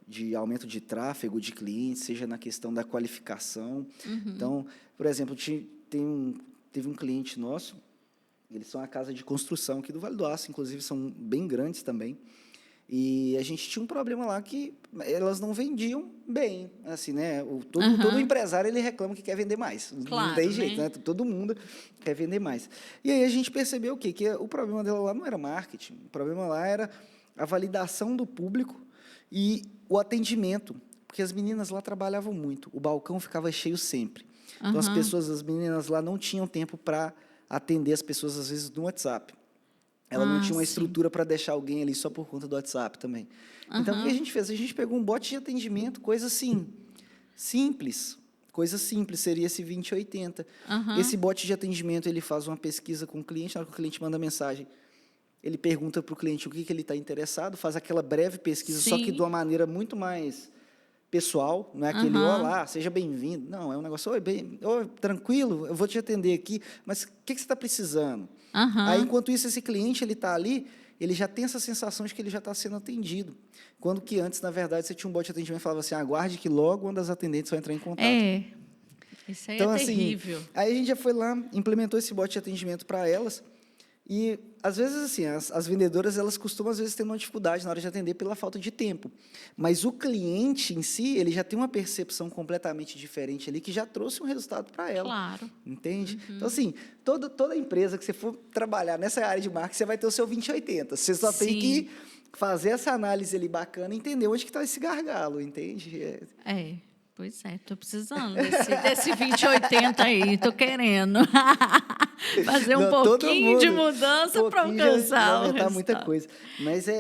de aumento de tráfego de clientes, seja na questão da qualificação. Então, por exemplo, teve um cliente nosso, eles são a casa de construção aqui do Vale do Aço, inclusive são bem grandes também, e a gente tinha um problema lá que elas não vendiam bem, assim, né? Todo empresário ele reclama que quer vender mais, claro, não tem jeito, né? Todo mundo quer vender mais. E aí a gente percebeu o quê? Que o problema dela lá não era marketing, o problema lá era a validação do público e o atendimento, porque as meninas lá trabalhavam muito, o balcão ficava cheio sempre. Então, as meninas lá não tinham tempo para atender as pessoas, às vezes, no WhatsApp. Ela não tinha uma estrutura para deixar alguém ali só por conta do WhatsApp também. Então, o que a gente fez? A gente pegou um bot de atendimento, coisa assim, simples, Coisa simples, seria esse 20/80. Aham. Esse bot de atendimento, ele faz uma pesquisa com o cliente, na hora que o cliente manda mensagem, ele pergunta para o cliente o que ele está interessado, faz aquela breve pesquisa, só que de Sim. uma maneira muito mais pessoal, não é aquele, Aham. olá, seja bem-vindo. Não, é um negócio, oi, tranquilo, eu vou te atender aqui, mas o que você está precisando? Aí, Aham. enquanto isso, esse cliente, ele está ali, ele já tem essa sensação de que ele já está sendo atendido. Quando que antes, na verdade, você tinha um bot de atendimento e falava assim, aguarde que logo uma das atendentes vai entrar em contato. É. Isso aí é Então, assim, terrível. aí a gente já foi lá, implementou esse bot de atendimento para elas, e, às vezes, assim, as vendedoras, elas costumam, às vezes, ter uma dificuldade na hora de atender pela falta de tempo. Mas o cliente em si, ele já tem uma percepção completamente diferente ali, que já trouxe um resultado para ela. Claro. Entende? Então, assim, toda empresa que você for trabalhar nessa área de marketing, você vai ter o seu 20/80. Você só tem Sim. que fazer essa análise ali bacana e entender onde que está esse gargalo, entende? É. Pois é, estou precisando desse 20/80 aí, estou querendo fazer um Não, todo pouquinho de mundo, mudança para pouquinho já alcançar o aumentar muita resultado. coisa. Mas e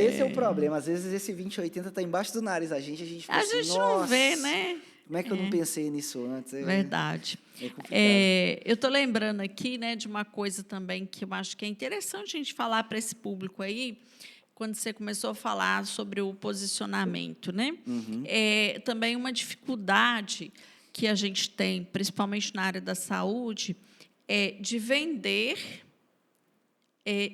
esse é o problema. Às vezes esse 20/80 está embaixo do nariz. A gente fica A assim, gente não vê, nossa, né? como é que eu não pensei nisso antes? Verdade. É complicado. Eu estou lembrando aqui, né, de uma coisa também que eu acho que é interessante a gente falar para esse público aí, quando você começou a falar sobre o posicionamento, né? Também uma dificuldade que a gente tem, principalmente na área da saúde, é de vender,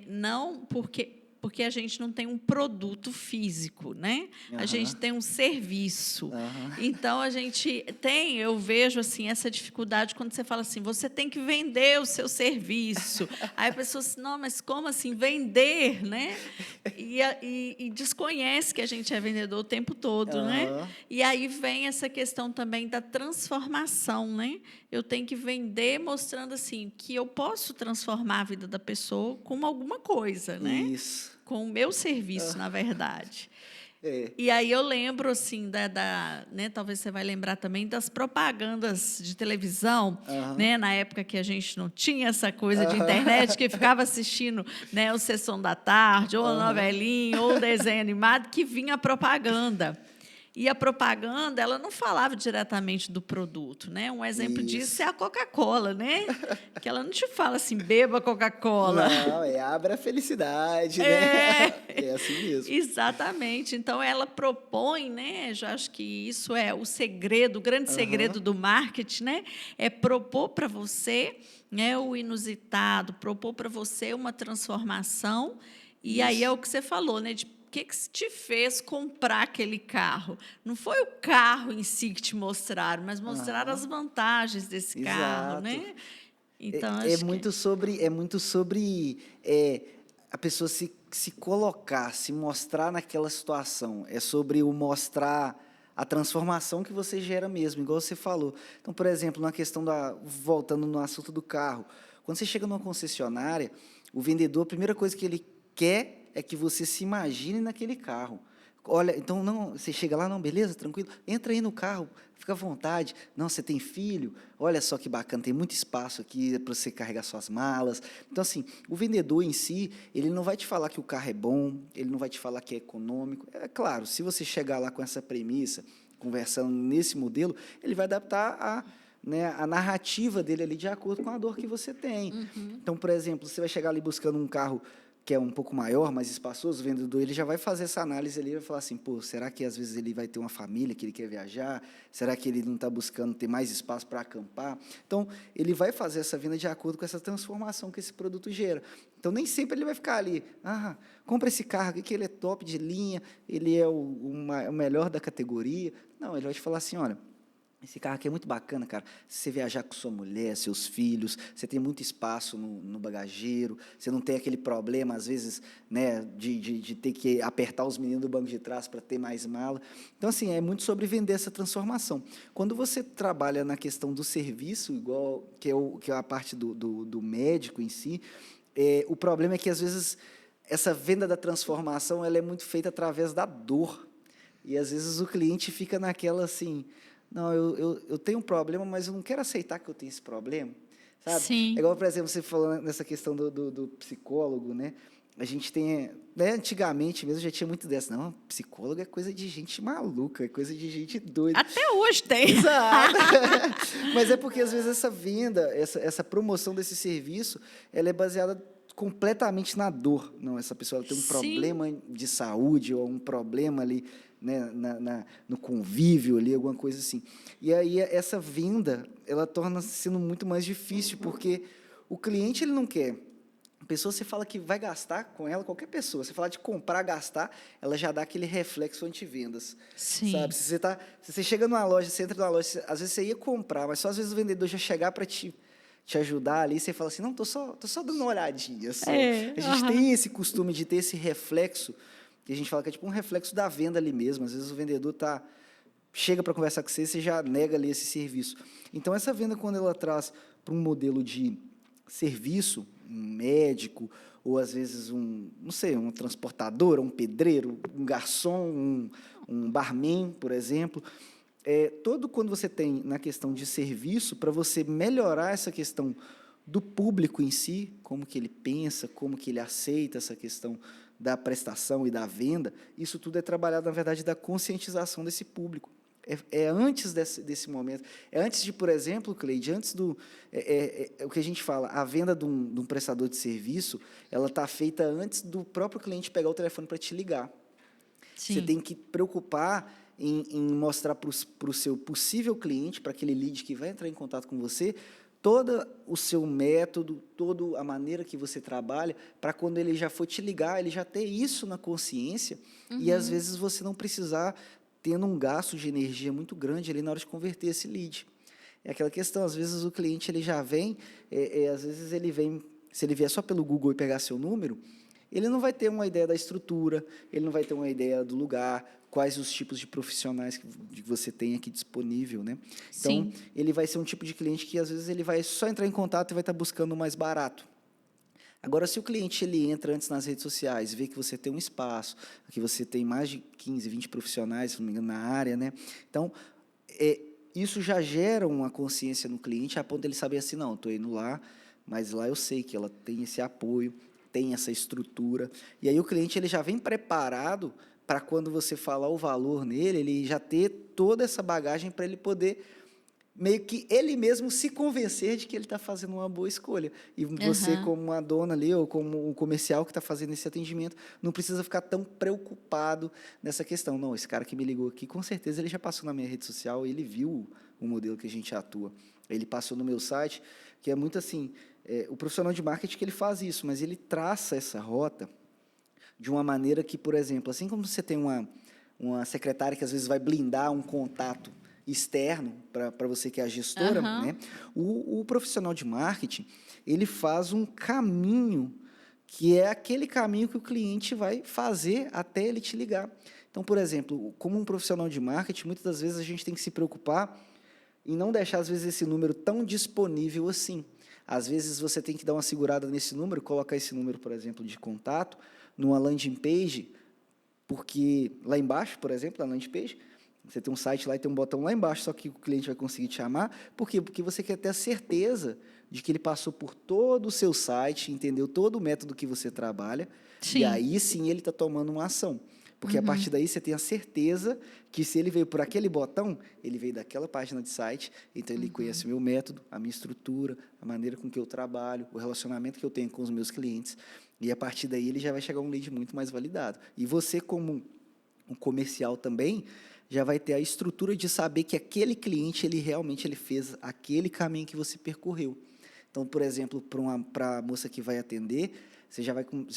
não porque a gente não tem um produto físico, né? A gente tem um serviço. Então, a gente tem, eu vejo assim, essa dificuldade quando você fala assim, você tem que vender o seu serviço. Aí a pessoa assim, não, mas como assim vender, né? E desconhece que a gente é vendedor o tempo todo, né? E aí vem essa questão também da transformação, né? Eu tenho que vender mostrando assim que eu posso transformar a vida da pessoa com alguma coisa, né? Isso. Com o meu serviço, na verdade. É. E aí eu lembro assim né, talvez você vai lembrar também das propagandas de televisão, né, na época que a gente não tinha essa coisa de internet, que ficava assistindo, né, o Sessão da Tarde, ou a novelinha, ou o desenho animado, que vinha a propaganda. E a propaganda, ela não falava diretamente do produto, né? Um exemplo disso é a Coca-Cola, né? Que ela não te fala assim, beba Coca-Cola. Não, abra a felicidade, né? É assim mesmo. Exatamente. Então, ela propõe, né? Já acho que isso é o segredo, o grande segredo do marketing, né? É propor para você, né, o inusitado, propor para você uma transformação. E aí é o que você falou, né? O que te fez comprar aquele carro? Não foi o carro em si que te mostraram, mas mostraram as vantagens desse carro, Exato. né? Então, É acho que... muito sobre a pessoa se colocar, se mostrar naquela situação. É sobre o mostrar a transformação que você gera mesmo, igual você falou. Então, por exemplo, na questão voltando no assunto do carro, quando você chega numa concessionária, o vendedor, a primeira coisa que ele quer é que você se imagine naquele carro. Olha, então, não, você chega lá, não, beleza, tranquilo, entra aí no carro, fica à vontade. Não, você tem filho? Olha só que bacana, tem muito espaço aqui para você carregar suas malas. Então, assim, o vendedor em si, ele não vai te falar que o carro é bom, ele não vai te falar que é econômico. É claro, se você chegar lá com essa premissa, conversando nesse modelo, ele vai adaptar a narrativa dele ali de acordo com a dor que você tem. Então, por exemplo, você vai chegar ali buscando um carro que é um pouco maior, mais espaçoso, o vendedor ele já vai fazer essa análise ali e vai falar assim, pô, será que às vezes ele vai ter uma família que ele quer viajar? Será que ele não está buscando ter mais espaço para acampar? Então, ele vai fazer essa venda de acordo com essa transformação que esse produto gera. Então, nem sempre ele vai ficar ali, compra esse carro aqui que ele é top de linha, ele é o melhor da categoria. Não, ele vai te falar assim, olha, esse carro aqui é muito bacana, cara. Se você viajar com sua mulher, seus filhos, você tem muito espaço no bagageiro, você não tem aquele problema, às vezes, né, de ter que apertar os meninos do banco de trás para ter mais mala. Então, assim, é muito sobre vender essa transformação. Quando você trabalha na questão do serviço, igual que é a parte do médico em si, o problema é que, às vezes, essa venda da transformação ela é muito feita através da dor. E, às vezes, o cliente fica naquela, assim... Não, eu tenho um problema, mas eu não quero aceitar que eu tenho esse problema, sabe? Sim. É igual, por exemplo, você falou nessa questão do psicólogo, né? a gente tem, né, antigamente mesmo já tinha muito dessa, não, psicólogo é coisa de gente maluca, é coisa de gente doida. Até hoje tem. Exato. Mas é porque, às vezes, essa venda, essa promoção desse serviço, ela é baseada completamente na dor. Não, essa pessoa ela tem um Sim. problema de saúde ou um problema ali, né, no convívio ali, alguma coisa assim. E aí essa venda, ela torna sendo muito mais difícil, porque o cliente ele não quer. A pessoa, você fala que vai gastar com ela, qualquer pessoa, você fala de comprar, gastar, ela já dá aquele reflexo anti-vendas. Sim. Sabe? Se você chega numa loja, você entra numa loja, às vezes você ia comprar, mas só às vezes o vendedor já chegar para te ajudar ali, você fala assim, não, tô só dando uma olhadinha. Só. A gente tem esse costume de ter esse reflexo, que a gente fala que é tipo um reflexo da venda ali mesmo. Às vezes o vendedor chega para conversar com você já nega ali esse serviço. Então, essa venda, quando ela traz para um modelo de serviço, um médico, ou às vezes não sei, um transportador, um pedreiro, um garçom, um barman, por exemplo, quando você tem na questão de serviço, para você melhorar essa questão do público em si, como que ele pensa, como que ele aceita essa questão da prestação e da venda, isso tudo é trabalhado, na verdade, da conscientização desse público. É antes desse momento. É antes de, por exemplo, Cleide, antes do... o que a gente fala, a venda de um prestador de serviço, ela está feita antes do próprio cliente pegar o telefone para te ligar. Sim. Você tem que preocupar em mostrar para o seu possível cliente, para aquele lead que vai entrar em contato com você, todo o seu método, toda a maneira que você trabalha, para quando ele já for te ligar, ele já ter isso na consciência, e às vezes você não precisar tendo um gasto de energia muito grande ali na hora de converter esse lead. É aquela questão, às vezes o cliente ele já vem, às vezes ele vem, se ele vier só pelo Google e pegar seu número, ele não vai ter uma ideia da estrutura, ele não vai ter uma ideia do lugar, quais os tipos de profissionais que você tem aqui disponível, né? Então, Sim. ele vai ser um tipo de cliente que, às vezes, ele vai só entrar em contato e vai estar buscando o mais barato. Agora, se o cliente ele entra antes nas redes sociais, vê que você tem um espaço, que você tem mais de 15, 20 profissionais, se não me engano, na área, né? Então, isso já gera uma consciência no cliente, a ponto de ele saber assim, não, estou indo lá, mas lá eu sei que ela tem esse apoio, tem essa estrutura. E aí o cliente ele já vem preparado para quando você falar o valor nele, ele já ter toda essa bagagem para ele poder meio que ele mesmo se convencer de que ele está fazendo uma boa escolha. E você, como uma dona ali, ou como um comercial que está fazendo esse atendimento, não precisa ficar tão preocupado nessa questão. Não, esse cara que me ligou aqui, com certeza ele já passou na minha rede social, ele viu o modelo que a gente atua. Ele passou no meu site, que é muito assim, o profissional de marketing que ele faz isso, mas ele traça essa rota de uma maneira que, por exemplo, assim como você tem uma secretária que às vezes vai blindar um contato externo para você que é a gestora, né? O profissional de marketing, ele faz um caminho que é aquele caminho que o cliente vai fazer até ele te ligar. Então, por exemplo, como um profissional de marketing, muitas das vezes a gente tem que se preocupar em não deixar, às vezes, esse número tão disponível assim. Às vezes, você tem que dar uma segurada nesse número, colocar esse número, por exemplo, de contato, numa landing page, porque lá embaixo, por exemplo, na landing page, você tem um site lá e tem um botão lá embaixo, só que o cliente vai conseguir te chamar. Por quê? Porque você quer ter a certeza de que ele passou por todo o seu site, entendeu todo o método que você trabalha, e aí sim ele está tomando uma ação. Porque a partir daí você tem a certeza que se ele veio por aquele botão, ele veio daquela página de site, então ele conhece o meu método, a minha estrutura, a maneira com que eu trabalho, o relacionamento que eu tenho com os meus clientes, e a partir daí ele já vai chegar a um lead muito mais validado. E você, como um comercial também, já vai ter a estrutura de saber que aquele cliente, ele realmente fez aquele caminho que você percorreu. Então, por exemplo, para a moça que vai atender, você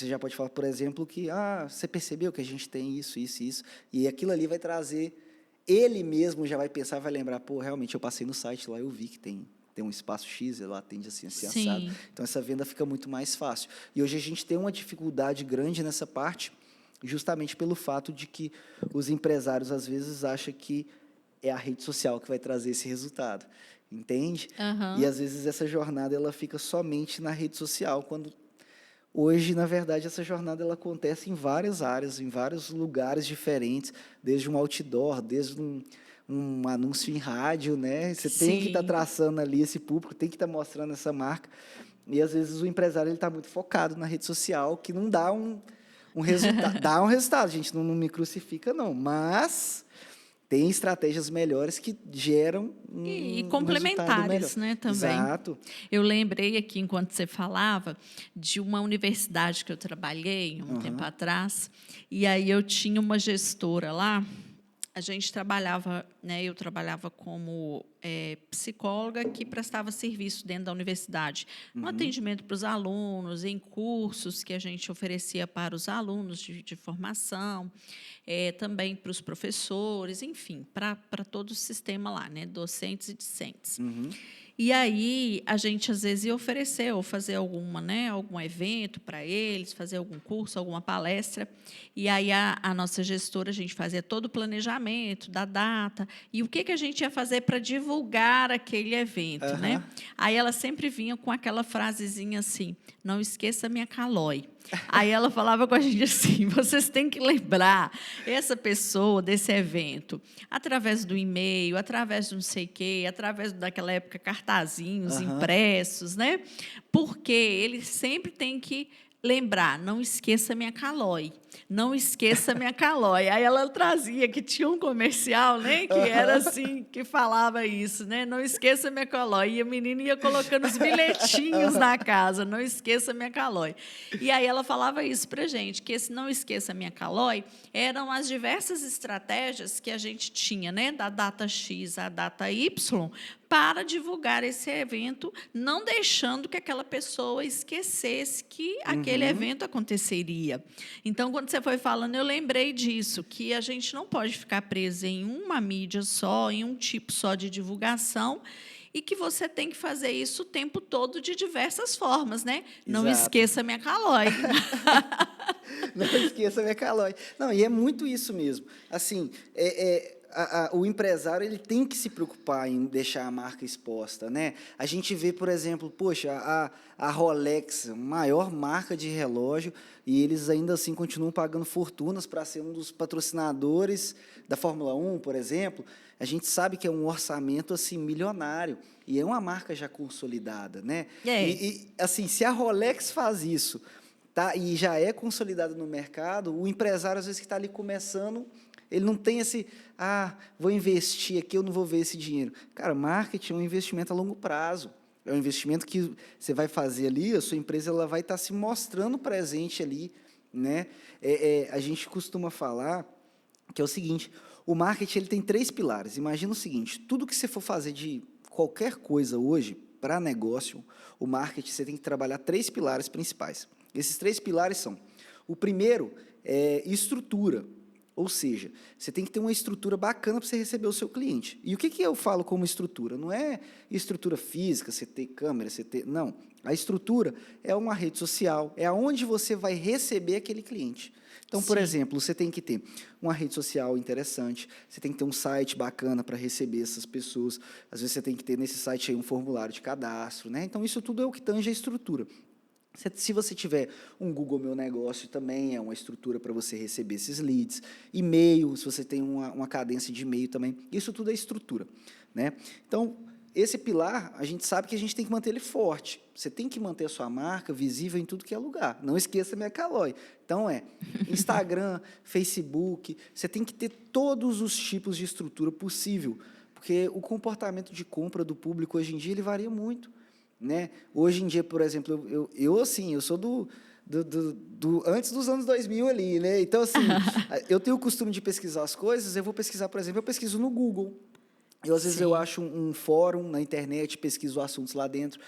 já pode falar, por exemplo, que você percebeu que a gente tem isso, isso, isso, e aquilo ali vai trazer, ele mesmo já vai pensar, vai lembrar, realmente eu passei no site lá, eu vi que tem um espaço X, ela atende assim, assado. Então, essa venda fica muito mais fácil. E hoje a gente tem uma dificuldade grande nessa parte, justamente pelo fato de que os empresários, às vezes, acham que é a rede social que vai trazer esse resultado, entende? E, às vezes, essa jornada ela fica somente na rede social, quando hoje, na verdade, essa jornada ela acontece em várias áreas, em vários lugares diferentes, desde um outdoor, desde um anúncio em rádio, né? Você tem que estar traçando ali esse público, tem que estar mostrando essa marca. E, às vezes, o empresário está muito focado na rede social, que não dá um resultado. Dá um resultado, gente, não me crucifica, não. Mas tem estratégias melhores que geram E um resultado melhor. complementares, né, também. Exato. Eu lembrei aqui, enquanto você falava, de uma universidade que eu trabalhei um tempo Aham. atrás, e aí eu tinha uma gestora lá. A gente trabalhava, né, eu trabalhava como psicóloga que prestava serviço dentro da universidade, no atendimento para os alunos, em cursos que a gente oferecia para os alunos de formação, também para os professores, enfim, para todo o sistema lá, né, docentes e discentes. Uhum. E aí a gente às vezes ia oferecer ou fazer algum evento para eles, fazer algum curso, alguma palestra. E aí a nossa gestora, a gente fazia todo o planejamento da data e o que a gente ia fazer para divulgar aquele evento, né? Aham. Aí ela sempre vinha com aquela frasezinha assim: "Não esqueça minha Calói". Aí ela falava com a gente assim: vocês têm que lembrar essa pessoa desse evento através do e-mail, através do não sei o quê, através daquela época cartazinhos Aham. impressos, né? Porque ele sempre tem que lembrar, não esqueça minha Calói, não esqueça minha Calói. Aí ela trazia que tinha um comercial, né, que era Aham. assim, que falava isso, né? Não esqueça minha Calói. E a menina ia colocando os bilhetinhos na casa, não esqueça minha Calói. E aí ela falava isso pra gente, que esse não esqueça minha Calói eram as diversas estratégias que a gente tinha, né, da data X à data Y, para divulgar esse evento, não deixando que aquela pessoa esquecesse que aquele Uhum. evento aconteceria. Então, quando você foi falando, eu lembrei disso, que a gente não pode ficar preso em uma mídia só, em um tipo só de divulgação, e que você tem que fazer isso o tempo todo de diversas formas, né? Não Exato. esqueça minha Calói. Não esqueça minha calói. Não, e é muito isso mesmo. Assim, o empresário ele tem que se preocupar em deixar a marca exposta, né? A gente vê, por exemplo, poxa, a Rolex, a maior marca de relógio, e eles ainda assim continuam pagando fortunas para ser um dos patrocinadores da Fórmula 1, por exemplo. A gente sabe que é um orçamento assim milionário e é uma marca já consolidada, né? É. Assim, se a Rolex faz isso, tá, e já é consolidado no mercado, o empresário, às vezes, que está ali começando, ele não tem vou investir aqui, eu não vou ver esse dinheiro. Cara, marketing é um investimento a longo prazo. É um investimento que você vai fazer ali, a sua empresa ela vai estar se mostrando presente ali, né? A gente costuma falar que é o seguinte, o marketing ele tem 3 pilares. Imagina o seguinte, tudo que você for fazer de qualquer coisa hoje, para negócio, o marketing, você tem que trabalhar 3 pilares principais. Esses 3 pilares são, o primeiro é estrutura, ou seja, você tem que ter uma estrutura bacana para você receber o seu cliente. E o que eu falo como estrutura? Não é estrutura física, você ter câmera, não. A estrutura é uma rede social, é aonde você vai receber aquele cliente. Então, por Sim. exemplo, você tem que ter uma rede social interessante, você tem que ter um site bacana para receber essas pessoas, às vezes você tem que ter nesse site aí um formulário de cadastro, né? Então, isso tudo é o que tange a estrutura. Se você tiver um Google Meu Negócio, também é uma estrutura para você receber esses leads. E-mail, se você tem uma cadência de e-mail também, isso tudo é estrutura, né? Então, esse pilar, a gente sabe que a gente tem que manter ele forte. Você tem que manter a sua marca visível em tudo que é lugar. Não esqueça minha Calói. Então, Instagram, Facebook, você tem que ter todos os tipos de estrutura possível, porque o comportamento de compra do público hoje em dia ele varia muito, né? Hoje em dia, por exemplo, eu sou do antes dos anos 2000 ali, né? Então, assim, eu tenho o costume de pesquisar as coisas, eu vou pesquisar, por exemplo, eu pesquiso no Google. Às vezes, eu Sim. acho um fórum na internet, pesquiso assuntos lá dentro.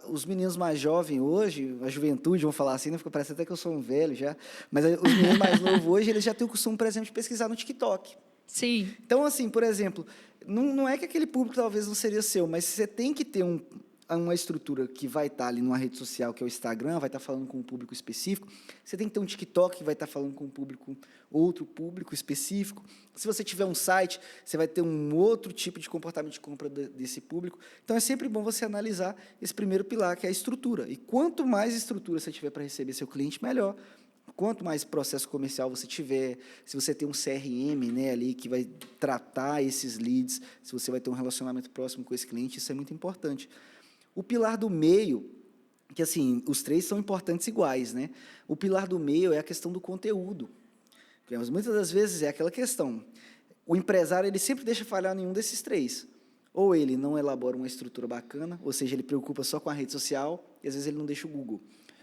Os meninos mais jovens hoje, a juventude, vão falar assim, né? Parece até que eu sou um velho já, mas os meninos mais novos hoje, eles já têm o costume, por exemplo, de pesquisar no TikTok. Sim. Então, assim, por exemplo, não é que aquele público talvez não seria seu, mas você tem que ter uma estrutura que vai estar ali numa rede social, que é o Instagram, vai estar falando com um público específico. Você tem que ter um TikTok que vai estar falando com outro público específico. Se você tiver um site, você vai ter um outro tipo de comportamento de compra desse público. Então, é sempre bom você analisar esse primeiro pilar, que é a estrutura. E quanto mais estrutura você tiver para receber seu cliente, melhor. Quanto mais processo comercial você tiver, se você tem um CRM, né, ali que vai tratar esses leads, se você vai ter um relacionamento próximo com esse cliente, isso é muito importante. O pilar do meio que assim, os três são importantes iguais, né? O pilar do meio é a questão do conteúdo. Mas muitas das vezes é aquela questão. O empresário ele sempre deixa falhar nenhum desses três. Ou ele não elabora uma estrutura bacana, ou seja, ele preocupa só com a rede social, e às vezes ele não deixa o Google.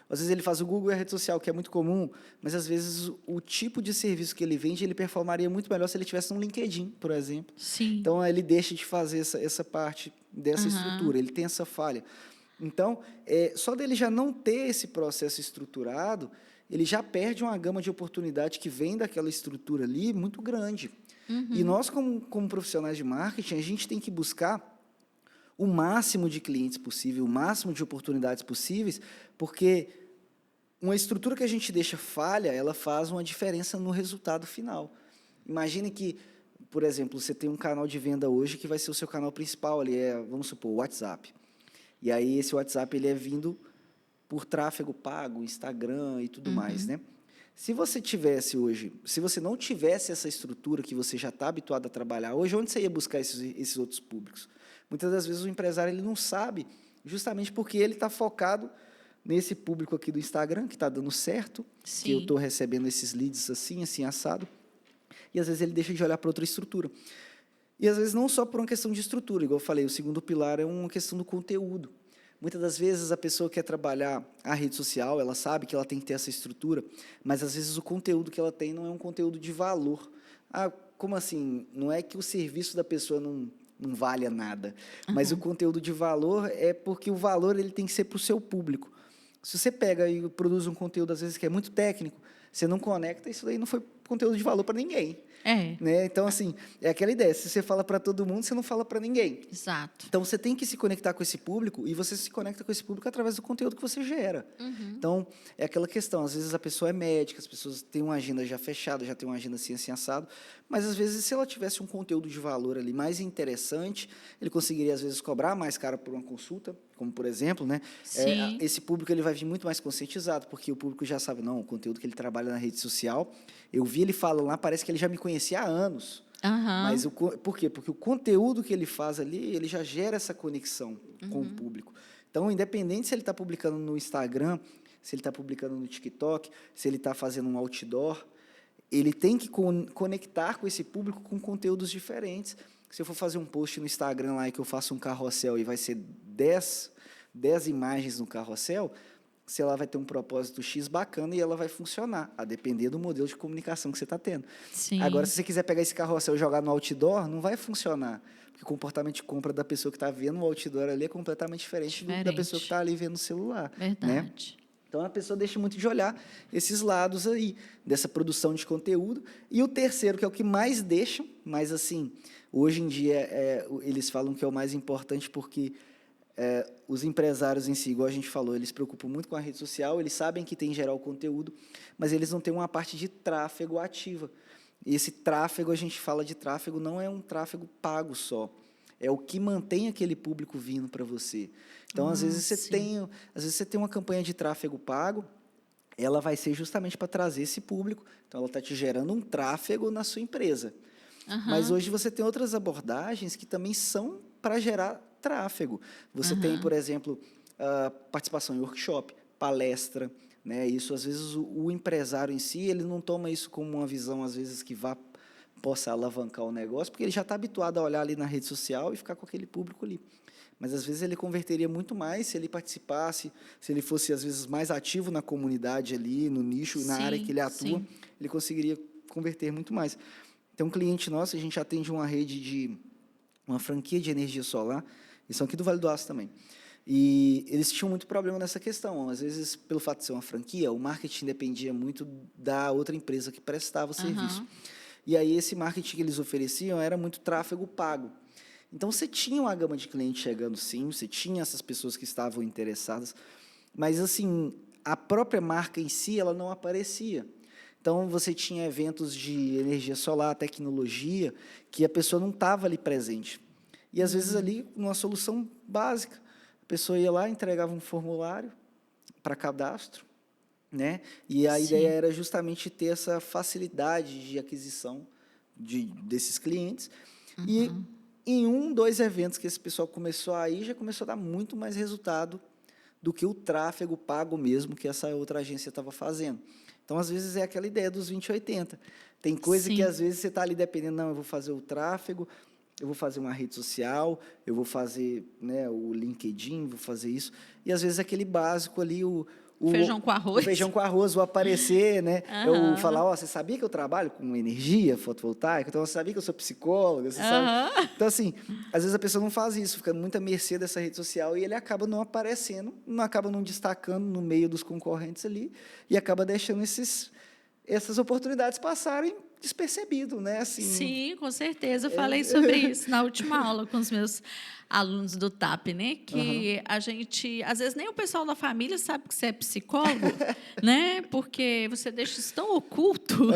Às vezes ele faz o Google e a rede social, que é muito comum, mas às vezes o tipo de serviço que ele vende, ele performaria muito melhor se ele tivesse um LinkedIn, por exemplo. Sim. Então, ele deixa de fazer essa parte dessa estrutura, ele tem essa falha. Então, só dele já não ter esse processo estruturado, ele já perde uma gama de oportunidade que vem daquela estrutura ali muito grande. E nós, como profissionais de marketing, a gente tem que buscar o máximo de clientes possível, o máximo de oportunidades possíveis, porque uma estrutura que a gente deixa falha, ela faz uma diferença no resultado final. Imagine que, por exemplo, você tem um canal de venda hoje que vai ser o seu canal principal, ali vamos supor, o WhatsApp. E aí esse WhatsApp ele é vindo por tráfego pago, Instagram e tudo mais, né? Se você tivesse hoje, se você não tivesse essa estrutura que você já está habituado a trabalhar hoje, onde você ia buscar esses outros públicos? Muitas das vezes o empresário ele não sabe, justamente porque ele está focado nesse público aqui do Instagram, que está dando certo, Sim. que eu estou recebendo esses leads assim, assim, assado, e às vezes ele deixa de olhar para outra estrutura. E às vezes não só por uma questão de estrutura, igual eu falei, o segundo pilar é uma questão do conteúdo. Muitas das vezes a pessoa quer trabalhar a rede social, ela sabe que ela tem que ter essa estrutura, mas às vezes o conteúdo que ela tem não é um conteúdo de valor. Ah, como assim? Não é que o serviço da pessoa não valha nada, mas o conteúdo de valor é porque o valor ele tem que ser para o seu público. Se você pega e produz um conteúdo, às vezes, que é muito técnico, você não conecta, isso daí não foi conteúdo de valor para ninguém. Né? Então, assim, é aquela ideia, se você fala para todo mundo, você não fala para ninguém. Exato. Então, você tem que se conectar com esse público, e você se conecta com esse público através do conteúdo que você gera. Então, é aquela questão, às vezes a pessoa é médica, as pessoas têm uma agenda já fechada, já têm uma agenda assim assado, mas, às vezes, se ela tivesse um conteúdo de valor ali mais interessante, ele conseguiria, às vezes, cobrar mais caro por uma consulta, como, por exemplo, né? Sim. Esse público ele vai vir muito mais conscientizado, porque o público já sabe, não, o conteúdo que ele trabalha na rede social, eu vi ele falando lá, parece que ele já me conhecia há anos. Mas por quê? Porque o conteúdo que ele faz ali, ele já gera essa conexão com o público. Então, independente se ele está publicando no Instagram, se ele está publicando no TikTok, se ele está fazendo um outdoor, ele tem que conectar com esse público com conteúdos diferentes. Se eu for fazer um post no Instagram lá e que eu faço um carrossel e vai ser 10 imagens no carrossel, se ela vai ter um propósito X bacana e ela vai funcionar, a depender do modelo de comunicação que você está tendo. Sim. Agora, se você quiser pegar esse carrossel e jogar no outdoor, não vai funcionar, porque o comportamento de compra da pessoa que está vendo o outdoor ali é completamente diferente da pessoa que está ali vendo o celular. Verdade. Né? Então, a pessoa deixa muito de olhar esses lados aí, dessa produção de conteúdo. E o terceiro, que é o que mais deixam, mas, assim, hoje em dia, eles falam que é o mais importante porque os empresários em si, igual a gente falou, eles se preocupam muito com a rede social, eles sabem que tem que gerar o conteúdo, mas eles não têm uma parte de tráfego ativa. E esse tráfego, a gente fala de tráfego, não é um tráfego pago só, é o que mantém aquele público vindo para você. Então, às vezes você tem uma campanha de tráfego pago, ela vai ser justamente para trazer esse público, então ela está te gerando um tráfego na sua empresa. Mas hoje você tem outras abordagens que também são para gerar tráfego. Você tem, por exemplo, participação em workshop, palestra, né? Isso, às vezes, o empresário em si, ele não toma isso como uma visão, às vezes, que possa alavancar o negócio, porque ele já está habituado a olhar ali na rede social e ficar com aquele público ali. Mas, às vezes, ele converteria muito mais se ele participasse, se ele fosse, às vezes, mais ativo na comunidade ali, no nicho, na área que ele atua, ele conseguiria converter muito mais. Tem um cliente nosso, a gente atende uma franquia de energia solar, eles são aqui do Vale do Aço também. E eles tinham muito problema nessa questão. Às vezes, pelo fato de ser uma franquia, o marketing dependia muito da outra empresa que prestava o serviço. E aí, esse marketing que eles ofereciam era muito tráfego pago. Então, você tinha uma gama de clientes chegando, sim, você tinha essas pessoas que estavam interessadas, mas, assim, a própria marca em si, ela não aparecia. Então, você tinha eventos de energia solar, tecnologia, que a pessoa não estava ali presente. E, às vezes, ali, numa solução básica, a pessoa ia lá, entregava um formulário para cadastro, né? E a ideia era justamente ter essa facilidade de aquisição desses clientes. E, em 2 eventos que esse pessoal começou a ir, já começou a dar muito mais resultado do que o tráfego pago mesmo que essa outra agência estava fazendo. Então, às vezes, é aquela ideia dos 20/80. Tem coisa que, às vezes, você está ali dependendo, não, eu vou fazer o tráfego, eu vou fazer uma rede social, eu vou fazer, né, o LinkedIn, vou fazer isso. E, às vezes, aquele básico ali, o Feijão com arroz. O feijão com arroz, o aparecer, né? Eu falar, ó, você sabia que eu trabalho com energia fotovoltaica? Então, você sabia que eu sou psicóloga? Você sabe? Então, assim, às vezes a pessoa não faz isso, fica muito à mercê dessa rede social e ele acaba não aparecendo, não acaba não destacando no meio dos concorrentes ali e acaba deixando essas oportunidades passarem despercebido, né? Assim, sim, com certeza. Eu falei sobre isso na última aula com os meus alunos do TAP, né? Que a gente, às vezes, nem o pessoal da família sabe que você é psicólogo, né? Porque você deixa isso tão oculto.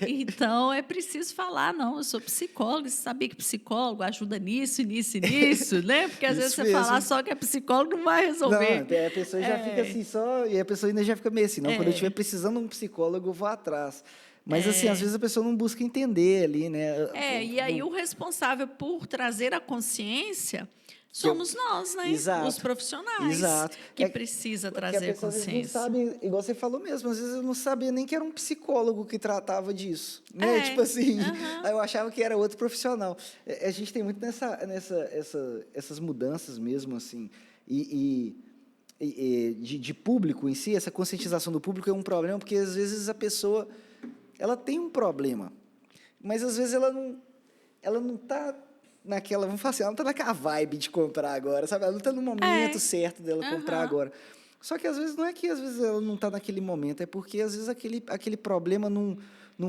Então, é preciso falar, não, eu sou psicólogo, você sabia que psicólogo ajuda nisso, nisso e nisso, né? Porque, às vezes, você falar só que é psicólogo não vai resolver. Não, a pessoa já fica assim, só... E a pessoa ainda já fica meio assim, não, quando eu estiver precisando de um psicólogo, eu vou atrás. Mas, assim, às vezes a pessoa não busca entender ali, né? E aí o responsável por trazer a consciência somos nós, né? Exato. Os profissionais. Exato. Que precisa trazer a pessoa, consciência. Às vezes, não sabe, igual você falou mesmo, às vezes eu não sabia nem que era um psicólogo que tratava disso. Né? Tipo assim, eu achava que era outro profissional. A gente tem muito essas mudanças mesmo, assim, de público em si, essa conscientização do público é um problema, porque às vezes a pessoa ela tem um problema, mas às vezes ela não está naquela, vamos falar assim, ela não está naquela vibe de comprar agora, sabe? Ela não está no momento certo dela comprar agora. Só que às vezes não é que às vezes ela não está naquele momento, é porque às vezes aquele problema não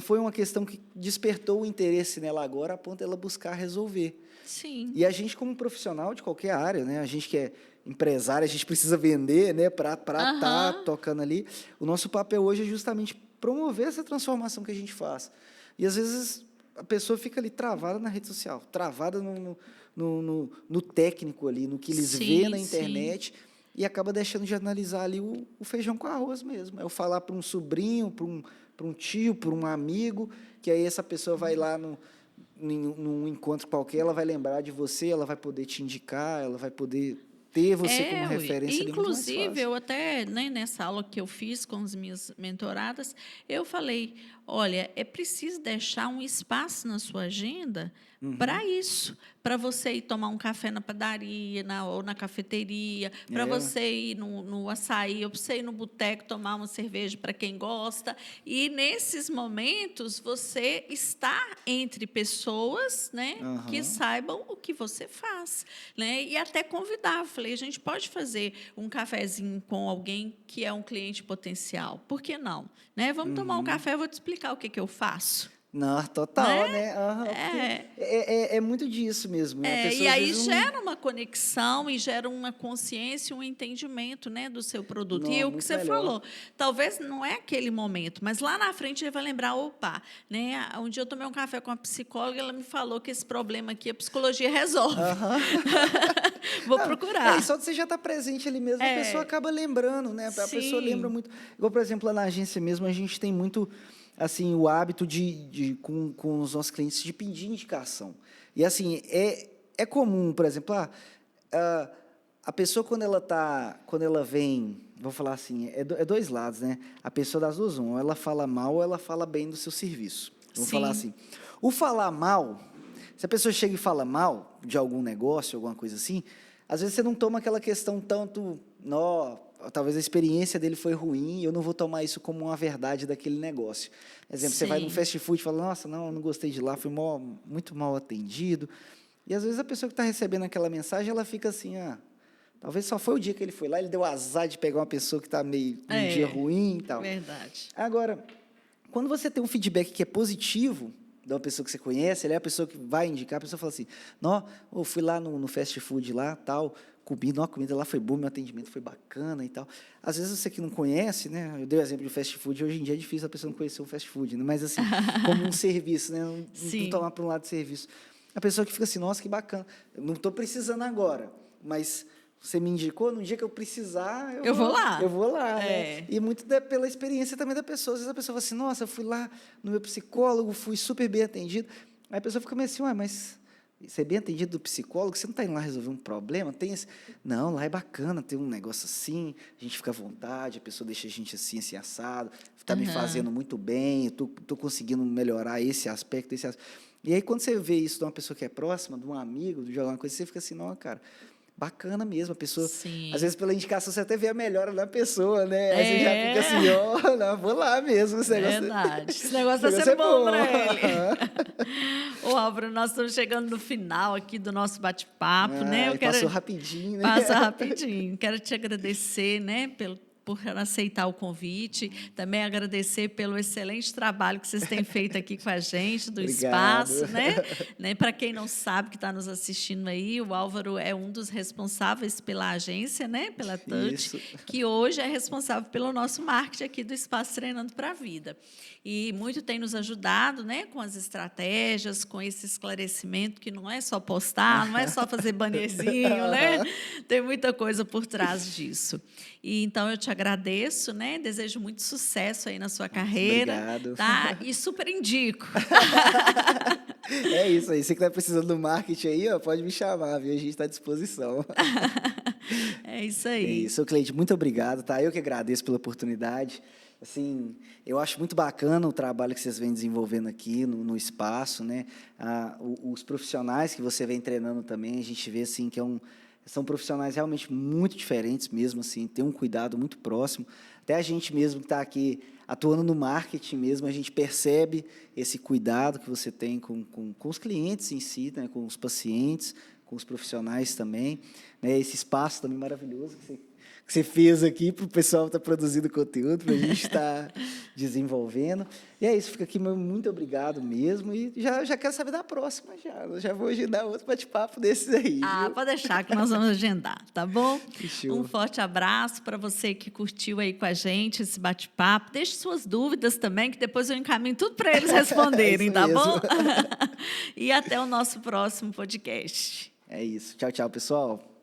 foi uma questão que despertou o interesse nela agora a ponto dela buscar resolver. Sim. E a gente, como profissional de qualquer área, né? A gente que é empresário, a gente precisa vender, né? Para estar tocando ali. O nosso papel hoje é justamente promover essa transformação que a gente faz. E, às vezes, a pessoa fica ali travada na rede social, travada no técnico ali, no que eles vêem na internet, e acaba deixando de analisar ali o feijão com arroz mesmo. É eu falar para um sobrinho, para um tio, para um amigo, que aí essa pessoa vai lá num encontro qualquer, ela vai lembrar de você, ela vai poder te indicar, ela vai poder ter você como referência. Inclusive, eu até, né, nessa aula que eu fiz com as minhas mentoradas, eu falei, olha, é preciso deixar um espaço na sua agenda para isso, para você ir tomar um café na padaria ou na cafeteria, para você ir no açaí, ou para você ir no boteco tomar uma cerveja para quem gosta. E, nesses momentos, você está entre pessoas, né, que saibam o que você faz. Né? E até convidar. Falei, a gente pode fazer um cafezinho com alguém que é um cliente potencial. Por que não? Né? Vamos tomar um café, eu vou te explicar o que eu faço. Não, total, né? É muito disso mesmo. Né? E aí gera uma conexão e gera uma consciência, um entendimento, né, do seu produto. Não, e o que você falou, talvez não é aquele momento, mas lá na frente ele vai lembrar, opa, né? Um dia eu tomei um café com uma psicóloga e ela me falou que esse problema aqui a psicologia resolve. Vou procurar. Só de você já estar presente ali mesmo, a pessoa acaba lembrando, né? A pessoa lembra muito. Igual, por exemplo, lá na agência mesmo, a gente tem muito assim, o hábito com os nossos clientes de pedir indicação. E, assim, é comum, por exemplo, a pessoa, quando ela vem, vou falar assim, é dois lados, né? A pessoa das duas, ou ela fala mal ou ela fala bem do seu serviço. Vou falar assim. O falar mal, se a pessoa chega e fala mal de algum negócio, alguma coisa assim, às vezes você não toma aquela questão tanto, talvez a experiência dele foi ruim e eu não vou tomar isso como uma verdade daquele negócio. Exemplo, você vai num fast food e fala, nossa, não gostei de lá, fui muito mal atendido. E, às vezes, a pessoa que está recebendo aquela mensagem, ela fica assim, talvez só foi o dia que ele foi lá, ele deu azar de pegar uma pessoa que está meio num dia ruim e tal. Verdade. Agora, quando você tem um feedback que é positivo, de uma pessoa que você conhece, ele é a pessoa que vai indicar, a pessoa fala assim, eu fui lá no fast food lá, tal, a comida lá foi boa, meu atendimento foi bacana e tal. Às vezes você que não conhece, né? Eu dei o exemplo de fast food, hoje em dia é difícil a pessoa não conhecer um fast food, né? Mas assim, como um serviço, né? Não tomar para um lado de serviço. A pessoa que fica assim, nossa, que bacana, eu não estou precisando agora, mas você me indicou, no dia que eu precisar, eu vou lá. Eu vou lá, né? E muito pela experiência também da pessoa. Às vezes a pessoa fala assim, nossa, eu fui lá no meu psicólogo, fui super bem atendido. Aí a pessoa fica meio assim, mas ser bem atendido do psicólogo, você não está indo lá resolver um problema? Não, lá é bacana, tem um negócio assim, a gente fica à vontade, a pessoa deixa a gente assim, assim, assado, está me fazendo muito bem, eu estou conseguindo melhorar esse aspecto, esse aspecto. E aí, quando você vê isso de uma pessoa que é próxima, de um amigo, de alguma coisa, você fica assim, não, cara, bacana mesmo, a pessoa, Sim. às vezes pela indicação você até vê a melhora da pessoa, né? Aí você já fica assim, ó, não, vou lá mesmo, esse negócio. Verdade. Esse negócio está sendo bom para ele. Ô, Álvaro, nós estamos chegando no final aqui do nosso bate-papo, né? Passou rapidinho, né? Passa rapidinho. Quero te agradecer, né, por aceitar o convite, também agradecer pelo excelente trabalho que vocês têm feito aqui com a gente, do Obrigado. espaço, né? Para quem não sabe, que está nos assistindo aí, o Álvaro é um dos responsáveis pela agência, né? Pela Touch, Isso. que hoje é responsável pelo nosso marketing aqui do Espaço Treinando para a Vida. E muito tem nos ajudado, né, com as estratégias, com esse esclarecimento, que não é só postar, não é só fazer bannerzinho, né? Tem muita coisa por trás disso. E, então, eu te agradeço, né? Desejo muito sucesso aí na sua carreira. Obrigado. Tá? E super indico. É isso aí. Você que está precisando do marketing aí, ó, pode me chamar, viu? A gente está à disposição. É isso aí. É isso, Cleide, muito obrigado, tá? Eu que agradeço pela oportunidade. Assim, eu acho muito bacana o trabalho que vocês vêm desenvolvendo aqui no espaço, né? Os profissionais que você vem treinando também, a gente vê assim que são profissionais realmente muito diferentes mesmo, assim, tem um cuidado muito próximo. Até a gente mesmo que está aqui atuando no marketing mesmo, a gente percebe esse cuidado que você tem com os clientes em si, né? Com os pacientes, com os profissionais também, né? Esse espaço também maravilhoso que você fez aqui para o pessoal estar produzindo conteúdo, para a gente estar desenvolvendo. E é isso, fica aqui, muito obrigado mesmo. E já quero saber da próxima, já vou agendar outro bate-papo desses aí. Viu? Pode deixar que nós vamos agendar, tá bom? Show. Um forte abraço para você que curtiu aí com a gente esse bate-papo. Deixe suas dúvidas também, que depois eu encaminho tudo para eles responderem, tá bom? E até o nosso próximo podcast. É isso. Tchau, tchau, pessoal.